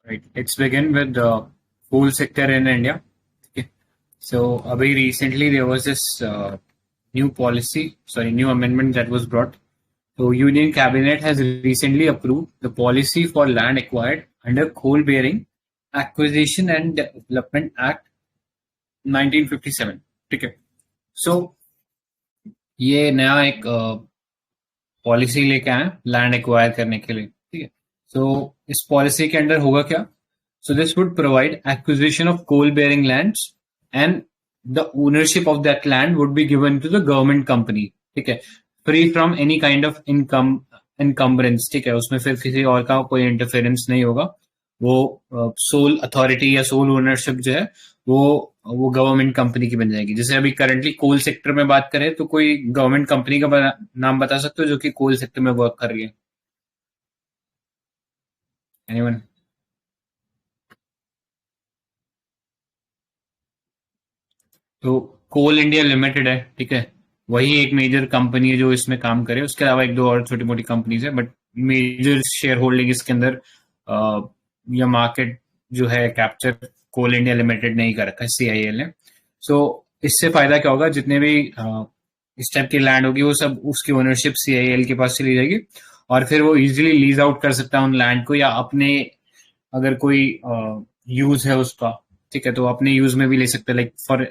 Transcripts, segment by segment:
Right. Let's begin with the coal sector in India. Okay. So, very recently there was this new amendment that was brought. So, Union Cabinet has recently approved the policy for land acquired under Coal Bearing Acquisition and Development Act 1957. ठीक है. So, ये नया एक policy लेके आए land acquire करने के लिए. ठीक है. सो इस पॉलिसी के अंडर होगा क्या? So this would provide acquisition of coal-bearing lands, and the ownership of that land would be given to the government company. ठीक है, free from any kind of encumbrance. ठीक है, उसमें फिर किसी और का कोई इंटरफेरेंस नहीं होगा. वो सोल अथॉरिटी या सोल ओनरशिप जो है वो गवर्नमेंट कंपनी की बन जाएगी. जैसे अभी करंटली कोल सेक्टर में बात करें तो कोई गवर्नमेंट कंपनी का नाम बता सकते हो जो कि कोल सेक्टर में वर्क कर रही है? एनीवन? तो कोल इंडिया लिमिटेड है. ठीक है, वही एक मेजर कंपनी है जो इसमें काम करे. उसके अलावा एक दो और छोटी मोटी कंपनीज है, बट मेजर शेयर होल्डिंग इसके अंदर या मार्केट जो है कैप्चर कोल इंडिया लिमिटेड ने ही कर रखा है, सीआईएल ने. सो इससे फायदा क्या होगा? जितने भी इस टाइप की लैंड होगी वो सब उसकी ओनरशिप सीआईएल के पास चली जाएगी और फिर वो इजीली लीज आउट कर सकता है उन लैंड को, या अपने अगर कोई यूज है उसका, ठीक है, तो अपने यूज में भी ले सकते हैं, like for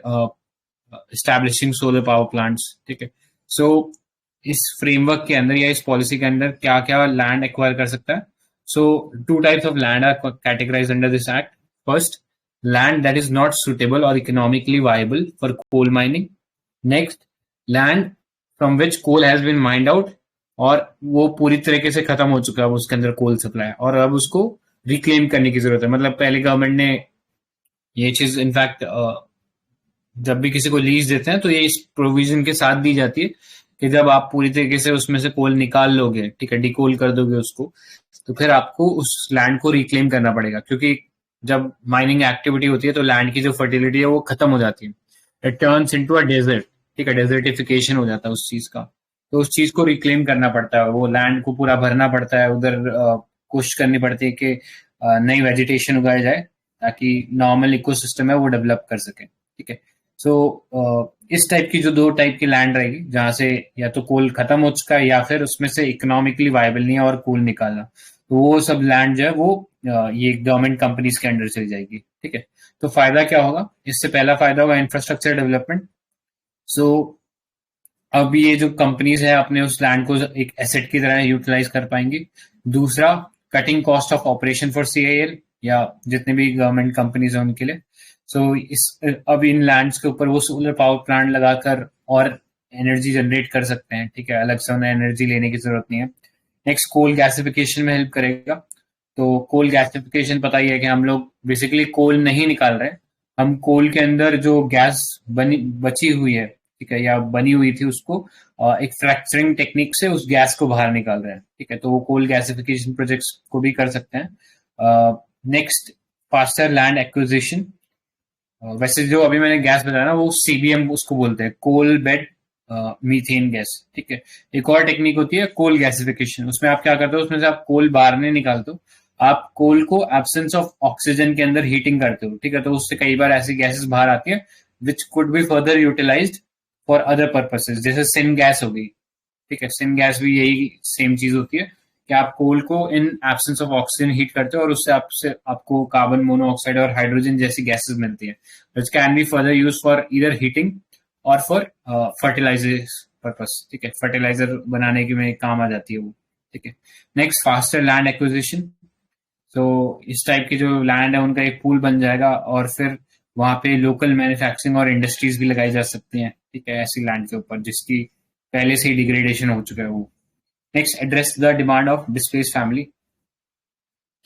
establishing solar power plants. ठीक है. सो इस फ्रेमवर्क के अंदर या इस पॉलिसी के अंदर क्या क्या लैंड एक्वायर कर सकता है? So two types of land are categorised under this act. First, land that is not suitable और economically viable for coal mining. Next, land from which coal has been mined out और वो पूरी तरीके से खत्म हो चुका है उसके अंदर कोल सप्लाई, और अब उसको रिक्लेम करने की जरूरत है. मतलब पहले गवर्नमेंट ने ये चीज इनफैक्ट जब भी किसी को लीज देते हैं तो ये इस प्रोविजन के साथ दी जाती है कि जब आप पूरी तरीके से उसमें से कोल निकाल लोगे, ठीक है, डिकोल कर दोगे उसको, तो फिर आपको उस लैंड को रिक्लेम करना पड़ेगा. क्योंकि जब माइनिंग एक्टिविटी होती है तो लैंड की जो फर्टिलिटी है वो खत्म हो जाती है. It turns into a desert. ठीक है, डेजर्टिफिकेशन हो जाता है उस चीज का. तो उस चीज को रिक्लेम करना पड़ता है, वो लैंड को पूरा भरना पड़ता है. उधर कोशिश करनी पड़ती है कि नई वेजिटेशन उगाई जाए ताकि नॉर्मल इकोसिस्टम है वो डेवलप कर सके. ठीक है. सो इस टाइप की जो दो टाइप की लैंड रहेगी जहां से या तो कोल खत्म हो चुका है या फिर उसमें से इकोनॉमिकली वायबल नहीं है और कोल निकालना, तो वो सब लैंड जो है वो ये गवर्नमेंट कंपनीज के अंडर चली जाएगी. ठीक है. तो फायदा क्या होगा? इससे पहला फायदा होगा इंफ्रास्ट्रक्चर डेवलपमेंट. सो अब ये जो कंपनीज है अपने उस लैंड को एक एसेट की तरह यूटिलाइज कर पाएंगी. दूसरा, cutting cost of operation for CIL या जितने भी गवर्नमेंट कंपनीज हैं उनके लिए. सो इस अब इन लैंड्स के ऊपर वो सोलर पावर प्लांट लगाकर और एनर्जी जनरेट कर सकते हैं. ठीक है, अलग से उन्हें एनर्जी लेने की जरूरत नहीं है. नेक्स्ट, कोल गैसिफिकेशन में हेल्प करेगा. तो कोल गैसिफिकेशन पता ही है कि हम लोग बेसिकली कोल नहीं निकाल रहे, हम कोल के अंदर जो गैस बची हुई है, ठीक है, या बनी हुई थी, उसको एक फ्रैक्चरिंग टेक्निक से उस गैस को बाहर निकाल रहे हैं. ठीक है, तो वो कोल गैसिफिकेशन प्रोजेक्ट्स को भी कर सकते हैं. Next, faster land acquisition. वैसे जो अभी मैंने गैस बताया ना वो सीबीएम उसको बोलते हैं, कोल बेड मीथेन गैस. ठीक है. एक और टेक्निक होती है कोल गैसिफिकेशन. उसमें आप क्या करते हो? उसमें से आप कोल बाहर नहीं निकालते हो, आप कोल को एब्सेंस ऑफ ऑक्सीजन के अंदर हीटिंग करते हो. ठीक है, तो उससे कई बार ऐसी गैसेस बाहर आती है which could be further utilised for other purposes, जैसे सिन गैस हो गई. ठीक है, सिन गैस भी यही सेम चीज होती है कि आप कोल को in absence of oxygen heat करते हो और उससे आपको कार्बन मोनोऑक्साइड और हाइड्रोजन जैसी गैसेस मिलती है, which can be further use for either heating और फॉर फर्टिलाइजर पर्पस. ठीक है, फर्टिलाइजर बनाने के में काम आ जाती है वो. ठीक है. Next, faster land acquisition. तो इस टाइप की जो लैंड है उनका एक पूल बन जाएगा और फिर वहां पे लोकल मैन्युफैक्चरिंग और इंडस्ट्रीज भी लगाई जा सकती हैं. ठीक है, ऐसी लैंड के ऊपर जिसकी पहले से ही डिग्रेडेशन हो चुका है वो. Next, address the demand of displace family.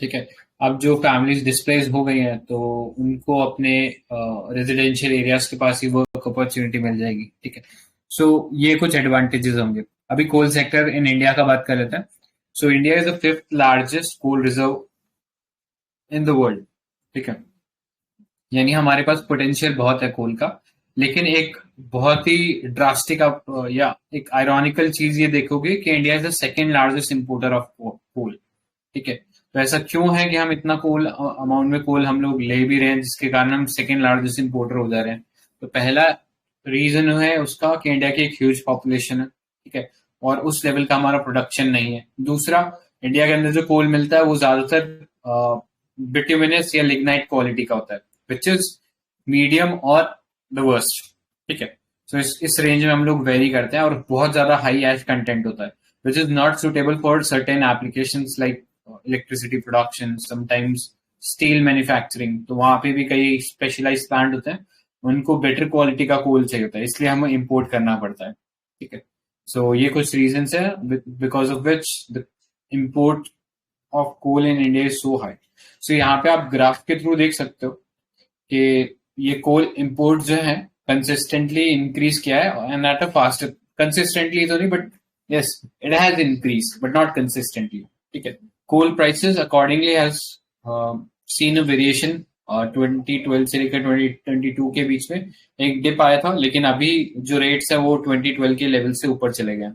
ठीक है, अब जो फैमिलीज डिस्प्लेस हो गई हैं तो उनको अपने रेजिडेंशियल एरियाज के पास ही वर्क अपॉर्चुनिटी मिल जाएगी. ठीक है. सो ये कुछ एडवांटेजेस होंगे. अभी कोल सेक्टर इन इंडिया का बात कर लेते हैं. So India is the 5th largest coal reserve in the world. ठीक है, यानी हमारे पास पोटेंशियल बहुत है कोल का. लेकिन एक बहुत ही ड्रास्टिक आप या एक आयरॉनिकल चीज ये देखोगे कि India is the 2nd largest importer of coal. ठीक है। तो ऐसा क्यों है कि हम इतना कोल अमाउंट में कोल हम लोग ले भी रहे हैं, जिसके कारण हम सेकेंड लार्जेस्ट इंपोर्टर हो जा रहे हैं। तो पहला रीजन है उसका कि इंडिया की एक ह्यूज पॉपुलेशन है, ठीक है, और उस लेवल का हमारा प्रोडक्शन नहीं है। दूसरा, इंडिया के अंदर जो कोल मिलता है वो ज्यादातर बिट्यूमिनस या लिग्नाइट क्वालिटी का होता है, विच इज मीडियम और द वर्स्ट, ठीक है। तो इस रेंज में हम लोग वेरी करते हैं, और बहुत ज्यादा हाई एश कंटेंट होता है, which is not suitable for certain applications like electricity production, sometimes steel manufacturing. तो वहां पे भी कई स्पेशलाइज प्लांट होते हैं, उनको बेटर क्वालिटी का कोल चाहिए होता है, इसलिए हमें इंपोर्ट करना पड़ता है, ठीक है। सो ये कुछ रीजंस है because of which the import of coal in India is so high. So यहाँ पे आप ग्राफ के थ्रू देख सकते हो कि ये कोल इंपोर्ट जो है कंसिस्टेंटली इंक्रीज किया है, and at a fast, consistently तो नहीं but yes it has increase but not consistently, ठीक है। Coal prices accordingly has seen a variation 2012 से लेकर 2022 के बीच में एक डिप आया था, लेकिन अभी जो रेट्स है वो 2012 के लेवल से ऊपर चले गए।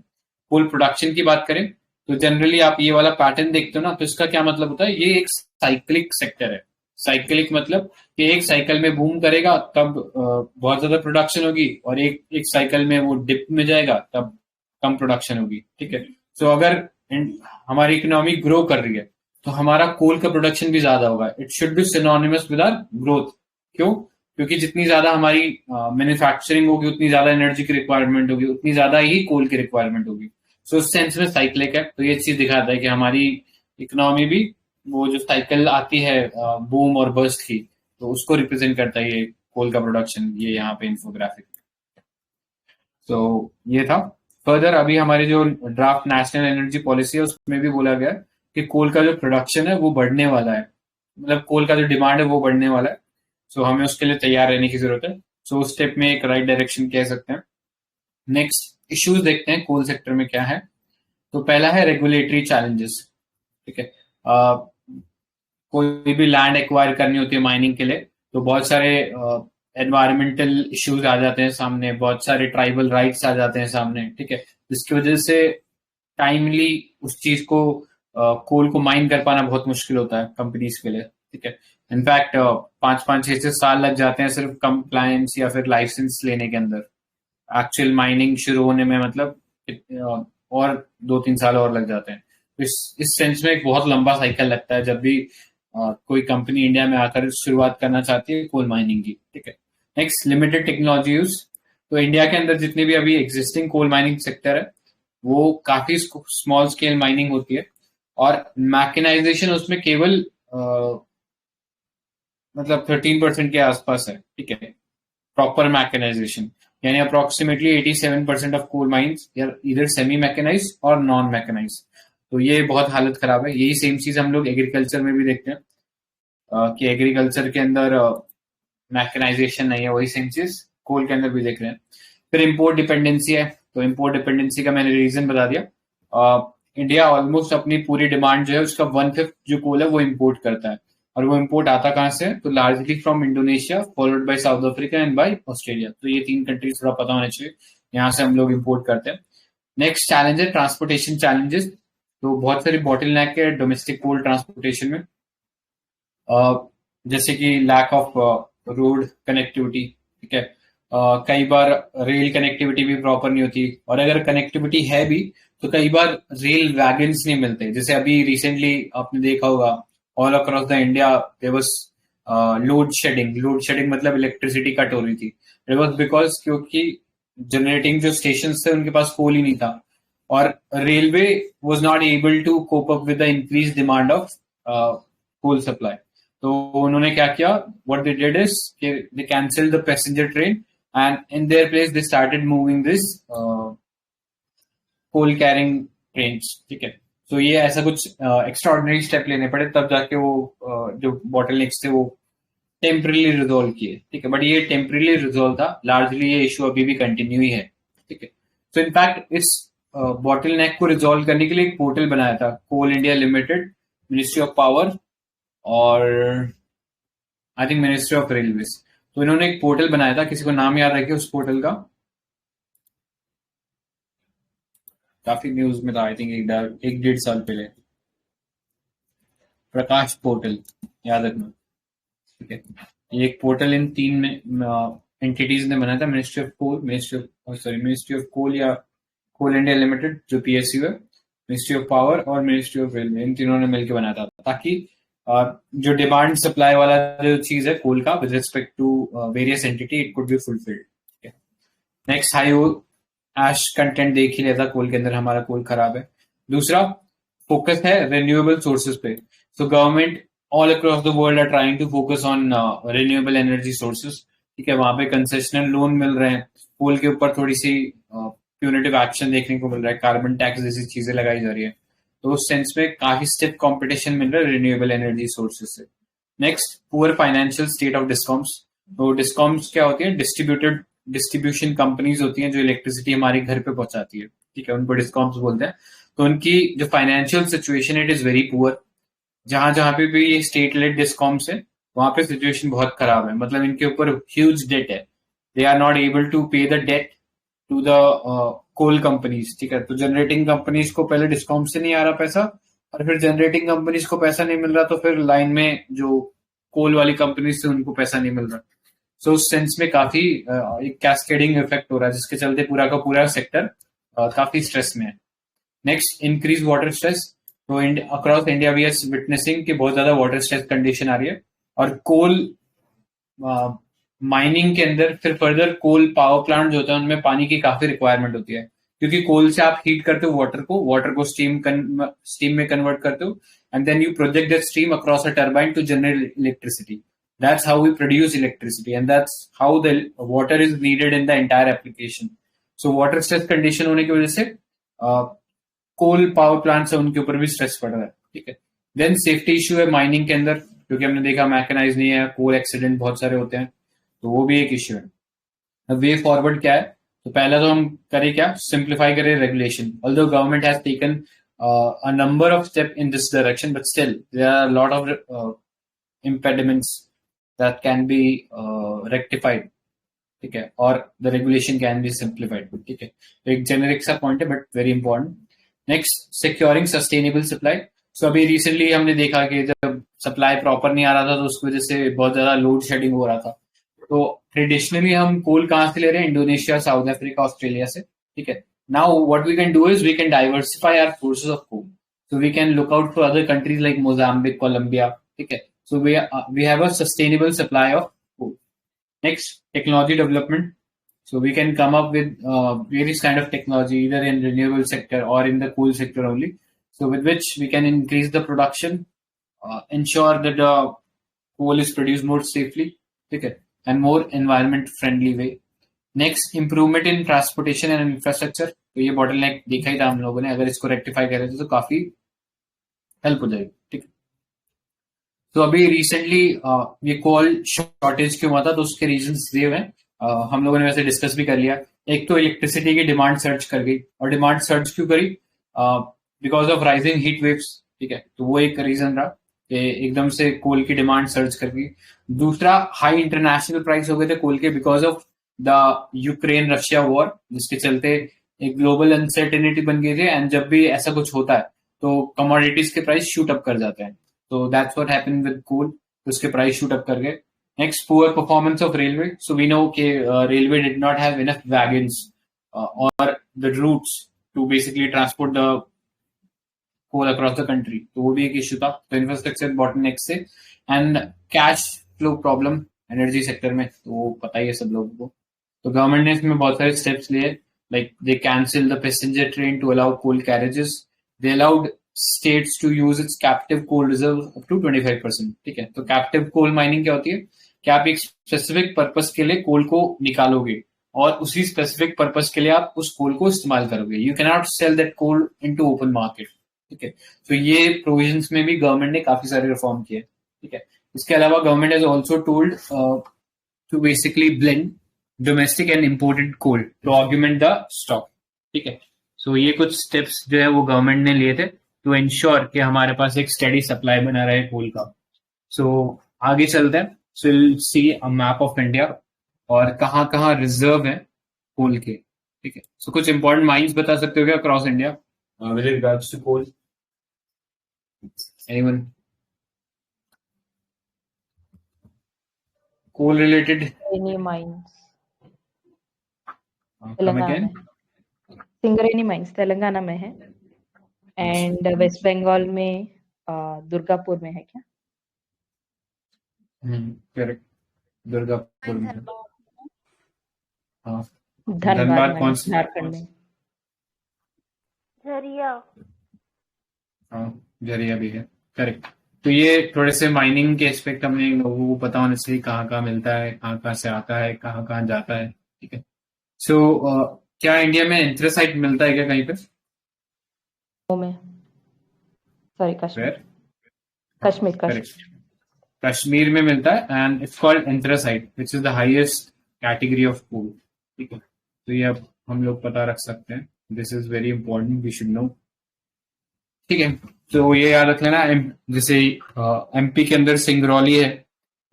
कोल प्रोडक्शन की बात करें तो जनरली आप ये वाला पैटर्न देखते हो ना, तो इसका क्या मतलब होता है, ये एक साइक्लिक सेक्टर है। साइक्लिक मतलब कि एक साइकिल में बूम करेगा तब बहुत ज्यादा प्रोडक्शन होगी, और एक एक साइकिल में वो डिप में जाएगा तब कम प्रोडक्शन होगी, ठीक है। सो अगर हमारी इकोनॉमी ग्रो कर रही है तो हमारा कोल का प्रोडक्शन भी ज्यादा होगा। It should be synonymous with our growth. क्यों? क्योंकि जितनी ज्यादा हमारी मैन्युफैक्चरिंग होगी उतनी ज्यादा एनर्जी की रिक्वायरमेंट होगी, उतनी ज्यादा ही कोल की रिक्वायरमेंट होगी। सो उस सेंस में साइक्लिक है। तो ये चीज दिखाता है कि हमारी इकोनॉमी भी वो जो साइकिल आती है बूम और बर्स्ट की, तो उसको रिप्रेजेंट करता है ये कोल का प्रोडक्शन, ये यहाँ पे इंफोग्राफिक। तो ये था। फर्दर अभी हमारी जो ड्राफ्ट नेशनल एनर्जी पॉलिसी है उसमें भी बोला गया कि कोल का जो प्रोडक्शन है वो बढ़ने वाला है, मतलब कोल का जो डिमांड है वो बढ़ने वाला है। सो हमें उसके लिए तैयार रहने की जरूरत है। सो उस स्टेप में एक राइट डायरेक्शन कह सकते हैं। नेक्स्ट इश्यूज देखते हैं कोल सेक्टर में क्या है। तो पहला है रेगुलेटरी चैलेंजेस, ठीक है। कोई भी लैंड एक्वायर करनी होती है माइनिंग के लिए तो बहुत सारे एनवायरमेंटल इश्यूज आ जाते हैं सामने, बहुत सारे ट्राइबल राइट्स आ जाते हैं सामने, ठीक है, जिसकी वजह से टाइमली उस चीज को कोल को माइन कर पाना बहुत मुश्किल होता है कंपनीज के लिए, ठीक है। इनफैक्ट 5-5 6 6 साल लग जाते हैं सिर्फ कंप्लायंस या फिर लाइसेंस लेने के अंदर। एक्चुअल माइनिंग शुरू होने में मतलब और 2-3 साल और लग जाते हैं। तो इस सेंस में एक बहुत लंबा साइकिल लगता है जब भी कोई कंपनी इंडिया में आकर शुरुआत करना चाहती है कोल माइनिंग की, ठीक है। Next, limited technology use. तो इंडिया के अंदर जितनी भी अभी एग्जिस्टिंग कोल माइनिंग सेक्टर है वो काफी स्मॉल स्केल माइनिंग होती है, और मैकेनाइजेशन उसमें केवल मतलब 13% के आसपास है, ठीक है, प्रॉपर मैकेनाइजेशन। यानी अप्रोक्सीमेटली 87% ऑफ कोल माइंस इधर सेमी मैकेनाइज और नॉन मैकेनाइज। तो ये बहुत हालत खराब है। यही सेम चीज हम लोग एग्रीकल्चर में भी देखते हैं कि एग्रीकल्चर के अंदर मैकेनाइजेशन नहीं है, वही सेम चीज कोल के अंदर भी देख रहे हैं। फिर इम्पोर्ट डिपेंडेंसी है। तो इम्पोर्ट डिपेंडेंसी का मैंने रीजन बता दिया। इंडिया ऑलमोस्ट अपनी पूरी डिमांड जो है उसका 1/5 जो कोल है वो इम्पोर्ट करता है। और वो इम्पोर्ट आता कहाँ से? तो largely from Indonesia, followed by south Africa and by Australia. तो ये 3 कंट्रीज थोड़ा पता होना चाहिए, यहाँ से हम लोग इम्पोर्ट करते हैं। नेक्स्ट चैलेंज है ट्रांसपोर्टेशन चैलेंजेस। तो बहुत सारी बॉटल नेक है डोमेस्टिक कोल ट्रांसपोर्टेशन में, जैसे कि लैक ऑफ रोड कनेक्टिविटी, ठीक है। कई बार रेल कनेक्टिविटी भी प्रॉपर नहीं होती, और अगर कनेक्टिविटी है भी तो कई बार रेल वैगन्स नहीं मिलते। जैसे अभी रिसेंटली आपने देखा होगा all across the India there was load shedding. Load shedding मतलब इलेक्ट्रिसिटी कट हो रही थी। इट वाज बिकॉज क्योंकि जनरेटिंग जो स्टेशन थे उनके पास कोल ही नहीं था, और railway was not able to cope up with the increase demand of coal supply. तो उन्होंने क्या किया, what they did is they cancelled the passenger train and in their place they started moving this coal carrying train, ठीक है। तो ये ऐसा कुछ एक्स्ट्रा ऑर्डिनरी स्टेप लेने पड़े तब जाके वो जो बॉटल नेक्स थे वो टेम्परली रिजोल्व किए, ठीक है। बट ये टेम्परली रिजोल्व था, लार्जली ये इशू अभी भी कंटिन्यू ही है, ठीक है। तो इनफैक्ट इस बॉटल नेक को रिजोल्व करने के लिए एक पोर्टल बनाया था Coal India Limited, ministry of power और I think ministry of railways. तो इन्होंने एक पोर्टल बनाया था, किसी को नाम याद रखे उस पोर्टल का? काफी न्यूज में था, आई थिंक 1-1.5 साल पहले। प्रकाश पोर्टल, याद रखना, ठीक है। ये एक पोर्टल इन 3 एंटिटीज ने बनाया था, ministry of coal, ministry of coal या कोल इंडिया लिमिटेड जो पीएसयू है, मिनिस्ट्री ऑफ पावर और मिनिस्ट्री ऑफ रेलवे, इन तीनों ने मिलकर बनाया था, ताकि जो डिमांड सप्लाई वाला जो चीज है कोल का with respect to various entity it could be fulfilled. Next, high ash content देख ही लेता कोल के अंदर, हमारा कोल खराब है। दूसरा फोकस है रिन्यूएबल सोर्सेज पे। So government all across the world are trying to focus on renewable energy sources, ठीक है। वहां पे कंसेशनल लोन मिल रहे हैं, कोल के ऊपर थोड़ी सी प्यूनिटिव एक्शन देखने को मिल रहा है, कार्बन टैक्स जैसी चीजें लगाई जा रही है, तो उस सेंस में काफी स्टिफ कंपटीशन मिल रहा है रिन्यूएबल एनर्जी सोर्सेज से। Next, poor financial state of discoms. तो डिस्कॉम्स क्या होती है? डिस्ट्रीब्यूशन कंपनीज होती हैं जो इलेक्ट्रिसिटी हमारे घर पे पहुंचाती है, ठीक है, उनको डिस्कॉम्स बोलते हैं। तो उनकी जो financial situation it is very poor. जहां जहां पे भी ये स्टेट लेड डिस्कॉम्स है वहां पे सिचुएशन बहुत खराब है, मतलब इनके ऊपर ह्यूज डेट है, they are not able to pay the debt to the coal companies, ठीक है। तो जनरेटिंग कंपनीज को पहले डिस्कॉम से नहीं आ रहा पैसा, और फिर जनरेटिंग कंपनीज को पैसा नहीं मिल रहा, तो फिर लाइन में जो कोल वाली कंपनीज से उनको पैसा नहीं मिल रहा। सो उस सेंस में काफी एक कैस्केडिंग इफेक्ट हो रहा है, जिसके चलते पूरा का पूरा सेक्टर काफी स्ट्रेस में है। Next, increase water stress. तो across India we are witnessing कि बहुत ज्यादा वाटर स्ट्रेस कंडीशन आ रही है, और कोल माइनिंग के अंदर फिर फर्दर कोल पावर प्लांट जो होता है उनमें पानी की काफी रिक्वायरमेंट होती है, क्योंकि कोल से आप हीट करते हो वाटर को स्टीम में कन्वर्ट करते हो, and then you project that steam across a turbine to generate electricity. That's how we produce electricity, and that's how the water is needed in the entire application. So water stress condition होने की वजह से coal power plant से उनके ऊपर भी stress पड़ रहा है, ठीक है। देन सेफ्टी इशू है माइनिंग के अंदर, क्योंकि हमने देखा मैकेनाइज नहीं है, कोल एक्सीडेंट बहुत सारे होते हैं, तो वो भी एक इश्यू है। वे फॉरवर्ड क्या है? तो पहला तो हम करें क्या? सिंप्लीफाई करें regulation. Although government has taken a number of steps in this direction, but still there are a lot of impediments that can be rectified, ठीक है, और the regulation can be simplified, ठीक है। तो एक जेनेरिक सा point है but very important. Next, securing sustainable supply. So अभी रिसेंटली हमने देखा कि जब सप्लाई प्रॉपर नहीं आ रहा था तो उसकी वजह से बहुत ज्यादा लोड शेडिंग हो रहा था। तो ट्रेडिशनली हम कोल कहाँ से ले रहे हैं? इंडोनेशिया, साउथ अफ्रीका, ऑस्ट्रेलिया से, ठीक है। Now what we can do is we can diversify our sources of coal, so we can look out for other countries like Mozambique, Colombia, ठीक है। So we have a sustainable supply of coal. Next, technology development. So we can come up with various kind of technology either in renewable sector or in the coal sector only. So with which we can increase the production, ensure that the coal is produced more safely, okay, and more environment friendly way. Next, improvement in transportation and infrastructure. तो ये bottleneck देखा ही था हम लोगों ने, अगर इसको rectify करें तो काफी help हो जाएगी, ठीक है। तो अभी रिसेंटली ये कोल शॉर्टेज क्यों हुआ था, तो उसके रीजंस दिए हुए हैं, हम लोगों ने वैसे डिस्कस भी कर लिया। एक तो इलेक्ट्रिसिटी की डिमांड सर्च कर गई, और डिमांड सर्च क्यों करी? Because of rising heat waves, ठीक है, तो वो एक रीजन रहा कि एकदम से कोल की डिमांड सर्च कर गई। दूसरा, हाई इंटरनेशनल प्राइस हो गए थे कोल के because of the Ukraine Russia war, जिसके चलते एक ग्लोबल अनसर्टेनिटी बन गई थी, एंड जब भी ऐसा कुछ होता है तो कमोडिटीज के प्राइस शूट अप कर जाते हैं। So that's what happened with coal. उसके प्राइस शूट अप कर गए। Next, poor performance of railway. So we know कि railway did not have enough wagons और the routes to basically transport the coal across the country, तो वो भी एक issue था। तो इंफ्रास्ट्रक्चर बॉटलनेक से, and cash flow problem energy sector में, तो वो पता ही है सब लोगों को। तो गवर्नमेंट ने इसमें बहुत सारे स्टेप्स लिए, like they cancel the passenger train to allow coal carriages, they allowed states to use its captive coal reserve up to 25%, ठीक है। तो कैप्टिव कोल माइनिंग क्या होती है कि आप एक स्पेसिफिक पर्पस के लिए कोल को निकालोगे और उसी स्पेसिफिक पर्पस के लिए आप उस कोल को इस्तेमाल करोगे। You can not sell that coal into open market, ठीक है। तो ये प्रोविजंस में भी गवर्नमेंट ने काफी सारे रिफॉर्म किए, ठीक है। इसके अलावा government has also told to basically blend domestic and imported coal to augment the stock, ठीक है। सो ये कुछ स्टेप्स जो है वो गवर्नमेंट ने लिए थे टू इंश्योर कि हमारे पास एक स्टेडी सप्लाई बना रहे कोल का। सो आगे चलते हैं। So will see a map of India और कहाँ कहाँ रिजर्व है कोल के, ठीक है। सो कुछ इंपॉर्टेंट माइंस बता सकते हो क्या across India with regards to coal? Anyone? Coal related Singareni mines come Telangana again. में, सिंगरेनी माइंस तेलंगाना में है, एंड वेस्ट बंगाल में दुर्गापुर में है क्या? करेक्ट, दुर्गापुर में है। हाँ, धनबाद धनबाद में कौन है, सा? झारखंड में। झरिया। हाँ, झरिया भी है, करेक्ट। तो ये थोड़े से माइनिंग के एस्पेक्ट हमने लोगों को पता होना चाहिए, कहाँ कहाँ मिलता है, कहाँ कहाँ से आता है, कहाँ कहाँ जाता है, ठीक है। सो क्या इंडिया में एंथ्रासाइट मिलता है क्या कहीं पे? वो में, sorry Kashmir, where? Kashmir Kashmir. Correct, Kashmir में मिलता है and it's called anthracite which is the highest category of coal, ठीक है। तो ये अब हम लोग पता रख सकते हैं, this is very important, we should know, ठीक है। तो ये याद रख लेना। जैसे एमपी के अंदर सिंगरौली है,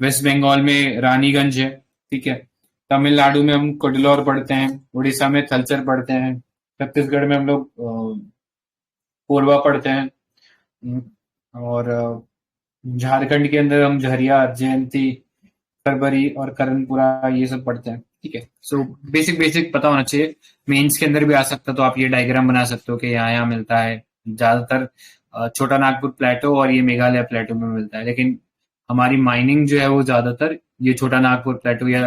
वेस्ट बंगाल में रानीगंज है, ठीक है। तमिलनाडु में हम कुडलोर पढ़ते हैं, उड़ीसा में थलचर पढ़ते हैं, छत्तीसगढ़ में हम लोग कोरबा पढ़ते हैं, और झारखंड के अंदर हम झरिया, जयंती, फरवरी और करणपुरा ये सब पढ़ते हैं, ठीक है। सो बेसिक बेसिक पता होना चाहिए। मेंस के अंदर भी आ सकता है, तो आप ये डायग्राम बना सकते हो कि यहाँ यहाँ मिलता है ज्यादातर। छोटा नागपुर प्लेटो और ये मेघालय प्लेटो में मिलता है, लेकिन हमारी माइनिंग जो है वो ज्यादातर ये छोटा नागपुर प्लेटो या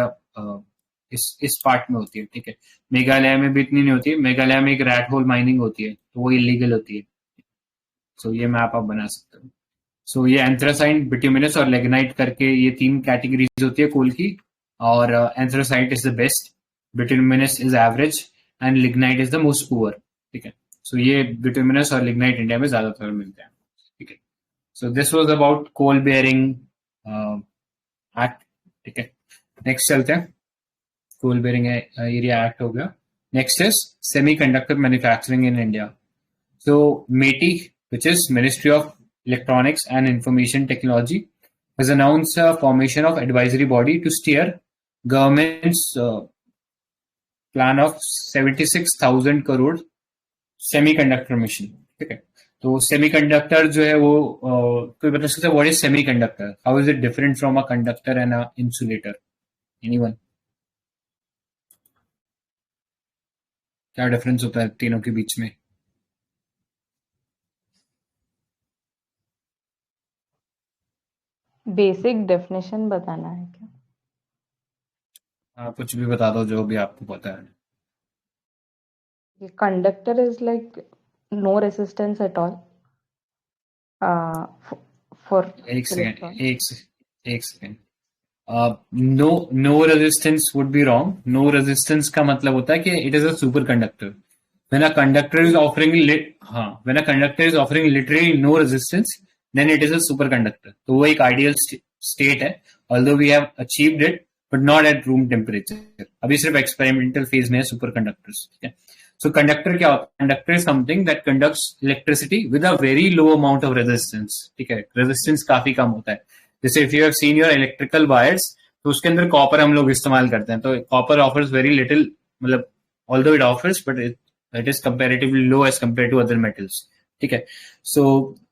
इस पार्ट में होती है, ठीक है। मेघालय में भी इतनी नहीं होती है, मेघालय में एक रैट होल माइनिंग होती है, तो वो इलीगल होती है। सो ये मैप आप बना सकते हो। सो ये एंथ्रासाइट, बिट्यूमिनस और लेग्नाइट करके ये तीन कैटेगरीज होती है कोल की, और anthracite is the best, bituminous is average and lignite is the most poor, ठीक है। सो ये बिट्यूमिनस और लिग्नाइट इंडिया में ज्यादातर मिलते हैं, ठीक है। So this was about coal bearing act, ठीक है। नेक्स्ट चलते हैं, कोल बेयरिंग एरिया एक्ट हो गया। Next is semiconductor manufacturing in India. So METI, which is Ministry of Electronics and Information Technology, has announced a formation of advisory body to steer government's plan of 76,000 crore semiconductor mission, ठीक है। तो semiconductor जो है वो कोई बता सकता है what is semiconductor, how is it different from a conductor and a insulator? Anyone? क्या डिफरेंस होता है तीनों के बीच में? बेसिक डेफिनेशन बताना है क्या? कुछ भी बता दो जो भी आपको पता है। Conductor is like no resistance at all for एक इलेक्ट्रॉन। सेकेंड, एक second. No, no resistance would be wrong. No resistance का मतलब होता है कि it is a superconductor. When a conductor is offering when a conductor is offering literally no resistance, then it is a superconductor. तो वो एक ideal state है, although we have achieved it but not at room temperature. अभी सिर्फ experimental phase में है super conductors, ठीक है। सो कंडक्टर क्या होता है? Conductor is something that conducts electricity with a very low amount of resistance, ठीक है। रेजिस्टेंस काफी कम होता है। जैसे if you have seen your electrical wires, तो उसके अंदर कॉपर हम लोग इस्तेमाल करते हैं, तो कॉपर ऑफर्स वेरी लिटिल, मतलब although it offers but it is comparatively low as compare to other metals, ठीक है। So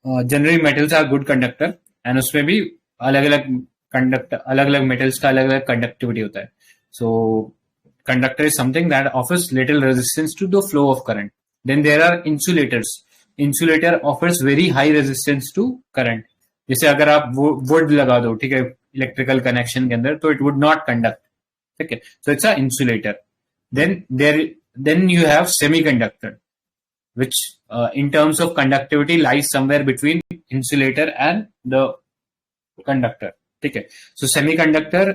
generally metals are good conductor, and उसमें भी अलग अलग मेटल्स का अलग अलग कंडक्टिविटी होता है। सो conductor is something that offers little resistance to the flow of current. Then there are insulators. Insulator offers very high resistance to current. जैसे अगर आप वुड लगा दो, ठीक है, इलेक्ट्रिकल कनेक्शन के अंदर, तो इट वुड नॉट कंडक्ट, ठीक है। So it's a insulator. then you have semiconductor, which in terms of conductivity lies somewhere between insulator and the conductor, ठीक है। So semiconductor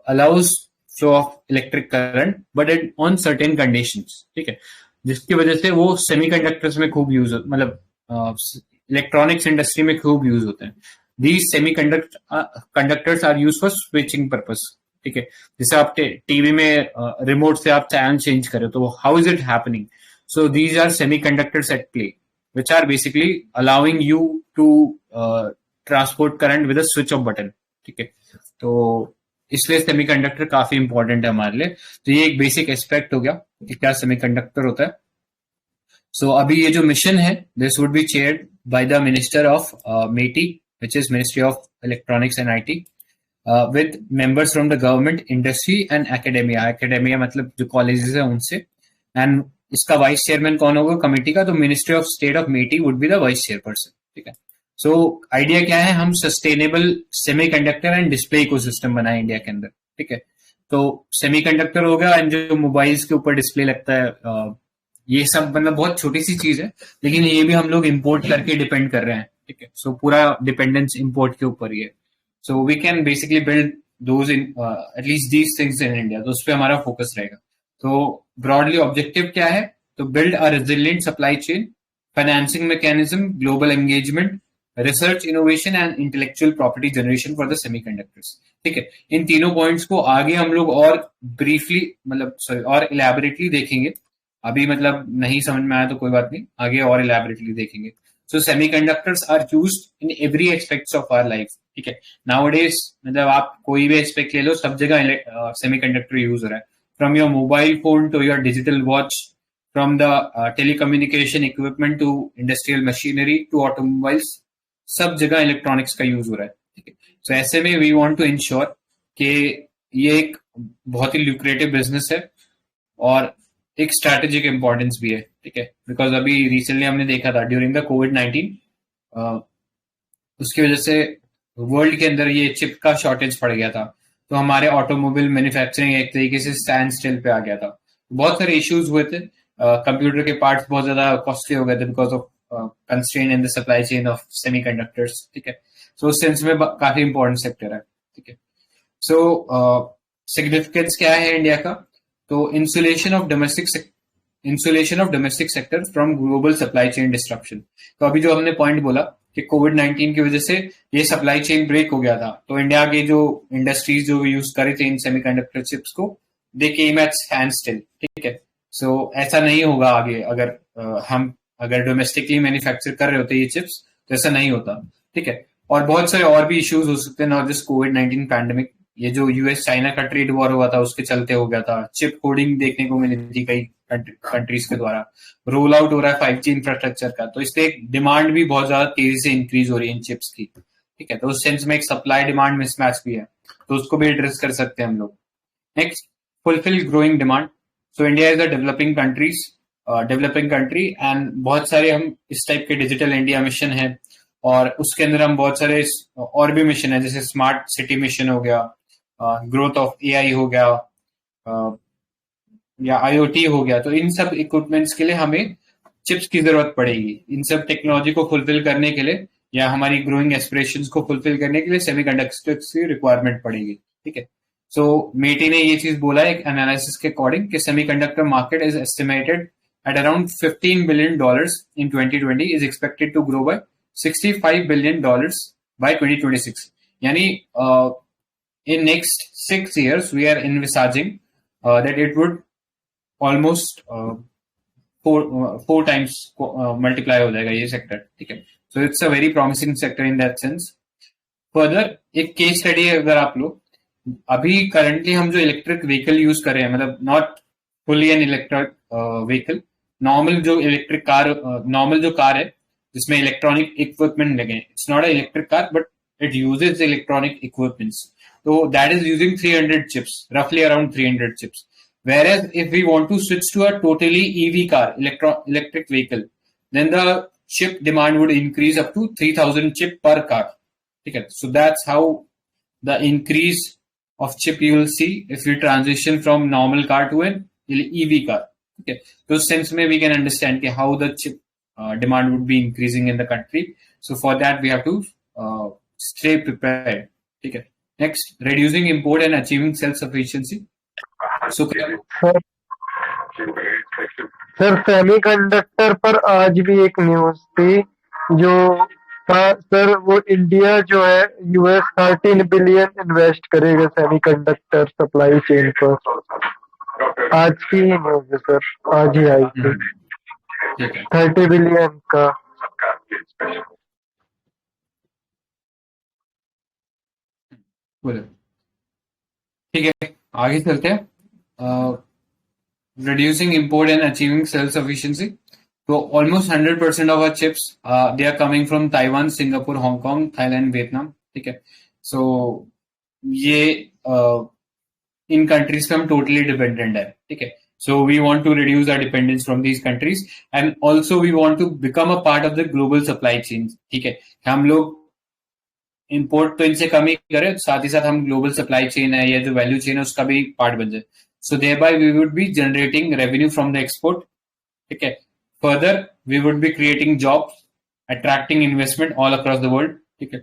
allows flow of electric current but at on certain conditions, ठीक है, जिसकी वजह से वो semiconductors में खूब यूज होते, मतलब इलेक्ट्रॉनिक्स इंडस्ट्री में खूब यूज होते हैं। These conductors are use for switching purpose, ठीक है। जैसे आप टीवी में रिमोट से आप चैनल चेंज करें, तो how is it happening? So these are semiconductors at play which are basically allowing you to transport current with a switch off button, ठीक है। तो इसलिए सेमीकंडक्टर काफी इंपॉर्टेंट है हमारे लिए। तो ये एक बेसिक एस्पेक्ट हो गया कि क्या सेमीकंडक्टर होता है। सो अभी ये जो मिशन है, this would be chaired by the minister of MeitY, which is ministry of electronics and IT. with members from the government, industry and academia. Academia मतलब जो colleges है उनसे. And इसका वाइस चेयरमैन कौन होगा कमेटी का? तो ministry of state of MeitY would be the vice chairperson. ठीक है. सो आइडिया क्या है? हम sustainable semiconductor and display ecosystem बनाए इंडिया के अंदर. ठीक है. तो सेमीकंडक्टर हो गया एंड जो मोबाइल्स के ऊपर डिस्प्ले लगता है, ये सब मतलब बहुत छोटी सी चीज है, लेकिन ये भी हम लोग इंपोर्ट करके डिपेंड कर रहे हैं. ठीक है. सो पूरा डिपेंडेंस इंपोर्ट के ऊपर ही है. So we can basically build those in at least these things in India. तो उस पर हमारा फोकस रहेगा. तो ब्रॉडली ऑब्जेक्टिव क्या है? तो build a resilient supply chain, financing mechanism, global engagement, research innovation and intellectual property generation for the semiconductors. ठीक है. इन तीनों पॉइंट्स को आगे हम लोग और ब्रीफली और इलैबोरेटली देखेंगे. अभी मतलब नहीं समझ में आया तो कोई बात नहीं, आगे और इलैबोरेटली देखेंगे. So semiconductors are used in every aspects of our life. ठीक है. नाउअडेज मतलब आप कोई भी एस्पेक्ट ले लो, सब जगह सेमीकंडक्टर यूज हो रहा है. From your mobile phone to your digital watch, from the telecommunication equipment to industrial machinery to automobiles, सब जगह इलेक्ट्रॉनिक्स का यूज हो रहा है. ठीक है. सो ऐसे में वी वांट टू इंश्योर कि ये एक बहुत ही ल्यूक्रेटिव बिजनेस है और एक स्ट्रैटेजिक इंपॉर्टेंस भी है. ठीक है. बिकॉज अभी रिसेंटली हमने देखा था ड्यूरिंग द कोविड-19, उसकी वजह से वर्ल्ड के अंदर ये चिप का शॉर्टेज पड़ गया था. तो हमारे ऑटोमोबाइल मैन्युफैक्चरिंग एक तरीके से स्टैंड स्टिल पे आ गया था. बहुत सारे इश्यूज हुए थे. कंप्यूटर के पार्ट्स बहुत ज्यादा कॉस्टली हो गए थे because of constrain in the supply chain of semiconductors. ठीक है. सो उस सेंस में काफी इंपॉर्टेंट सेक्टर है. ठीक है. सो सिग्निफिकेंस क्या है इंडिया का? तो insulation of domestic sector from global supply chain disruption. तो अभी जो हमने पॉइंट बोला कि कोविड-19 की वजह से ये सप्लाई चेन ब्रेक हो गया था, तो इंडिया के जो इंडस्ट्रीज जो यूज करे थे इन सेमीकंडक्टर चिप्स को, दे केम एट स्टैंड स्टिल. ठीक है. सो ऐसा नहीं होगा आगे. हम अगर डोमेस्टिकली मैन्युफैक्चर कर रहे होते ये चिप्स तो ऐसा नहीं होता. ठीक है. और बहुत सारे और भी इश्यूज हो सकते हैं, नॉट जस्ट कोविड-19 पैंडेमिक. ये जो यूएस चाइना का ट्रेड वॉर हुआ था उसके चलते हो गया था. चिप होर्डिंग देखने को मिली थी कई कंट्रीज के द्वारा. रोल आउट हो रहा है 5G इंफ्रास्ट्रक्चर का, तो इससे डिमांड भी बहुत ज्यादा तेजी से इंक्रीज हो रही है इन चिप्स की. ठीक है. तो उस सेंस में एक सप्लाई डिमांड मिसमैच भी है, तो उसको भी एड्रेस कर सकते हैं हम लोग. Next, fulfil growing demand. So India is a developing country and बहुत सारे हम इस टाइप के डिजिटल इंडिया मिशन है, और उसके अंदर हम बहुत सारे और भी मिशन है, जैसे स्मार्ट सिटी मिशन हो गया, ग्रोथ ऑफ एआई हो गया, या आईओटी हो गया. तो इन सब इक्विपमेंट्स के लिए हमें चिप्स की जरूरत पड़ेगी. इन सब टेक्नोलॉजी को फुलफिल करने के लिए या हमारी ग्रोइंग एस्पिरेशंस को फुलफिल करने के लिए सेमीकंडक्टर्स की रिक्वायरमेंट पड़ेगी. ठीक है. सो मेटी ने ये चीज बोला है एक एनालिसिस के अकॉर्डिंग कि semiconductor market is estimated at around $15 billion in 2020 is expected to grow by $65 billion by 2026. Yani in next 6 years we are envisaging that it would almost four times multiply हो जाएगा ये sector. ठीक है. So it's a very promising sector in that sense. Further, एक case study है अगर आप लोग, अभी करंटली हम जो इलेक्ट्रिक व्हीकल यूज कर रहे हैं, मतलब not fully an electric vehicle, normal जो कार है जिसमें इलेक्ट्रॉनिक इक्विपमेंट लगे, it's not a electric car but it uses electronic equipments. तो दैट इज यूजिंग 300 चिप्स, रफली around 300 chips. Whereas if we want to switch to a totally EV car, electric vehicle, then the chip demand would increase up to 3000 chip per car. Okay, so that's how the increase of chip you will see if we transition from normal car to an EV car. Okay, so since we can understand how the chip demand would be increasing in the country. So for that we have to stay prepared. Okay. Next, reducing import and achieving self-sufficiency. So sir semiconductor पर आज भी एक news थी जो था sir, वो India जो है यूएस 13 बिलियन इन्वेस्ट करेगा सेमीकंडक्टर सप्लाई चेन पर. आज की ही न्यूज है सर, आज ही आई थी 30 बिलियन का. ठीक है, आगे चलते हैं. Reducing import and achieving self-sufficiency. So almost 100% of our chips, they are coming from Taiwan, Singapore, Hong Kong, Thailand, Vietnam. Okay. So ये इन कंट्रीज पे हम टोटली डिपेंडेंट है, ठीक है. So we want to reduce our dependence from these countries and also we want to become a part of the global supply chain, ठीक है. हम लोग इंपोर्ट तो इनसे कम ही करें, साथ ही साथ हम ग्लोबल सप्लाई चेन है या जो वैल्यू चेन है उसका भी पार्ट बन जाए. So thereby we would be generating revenue from the export, ठीक है. Further we would be creating jobs, attracting investment all across the world, ठीक है.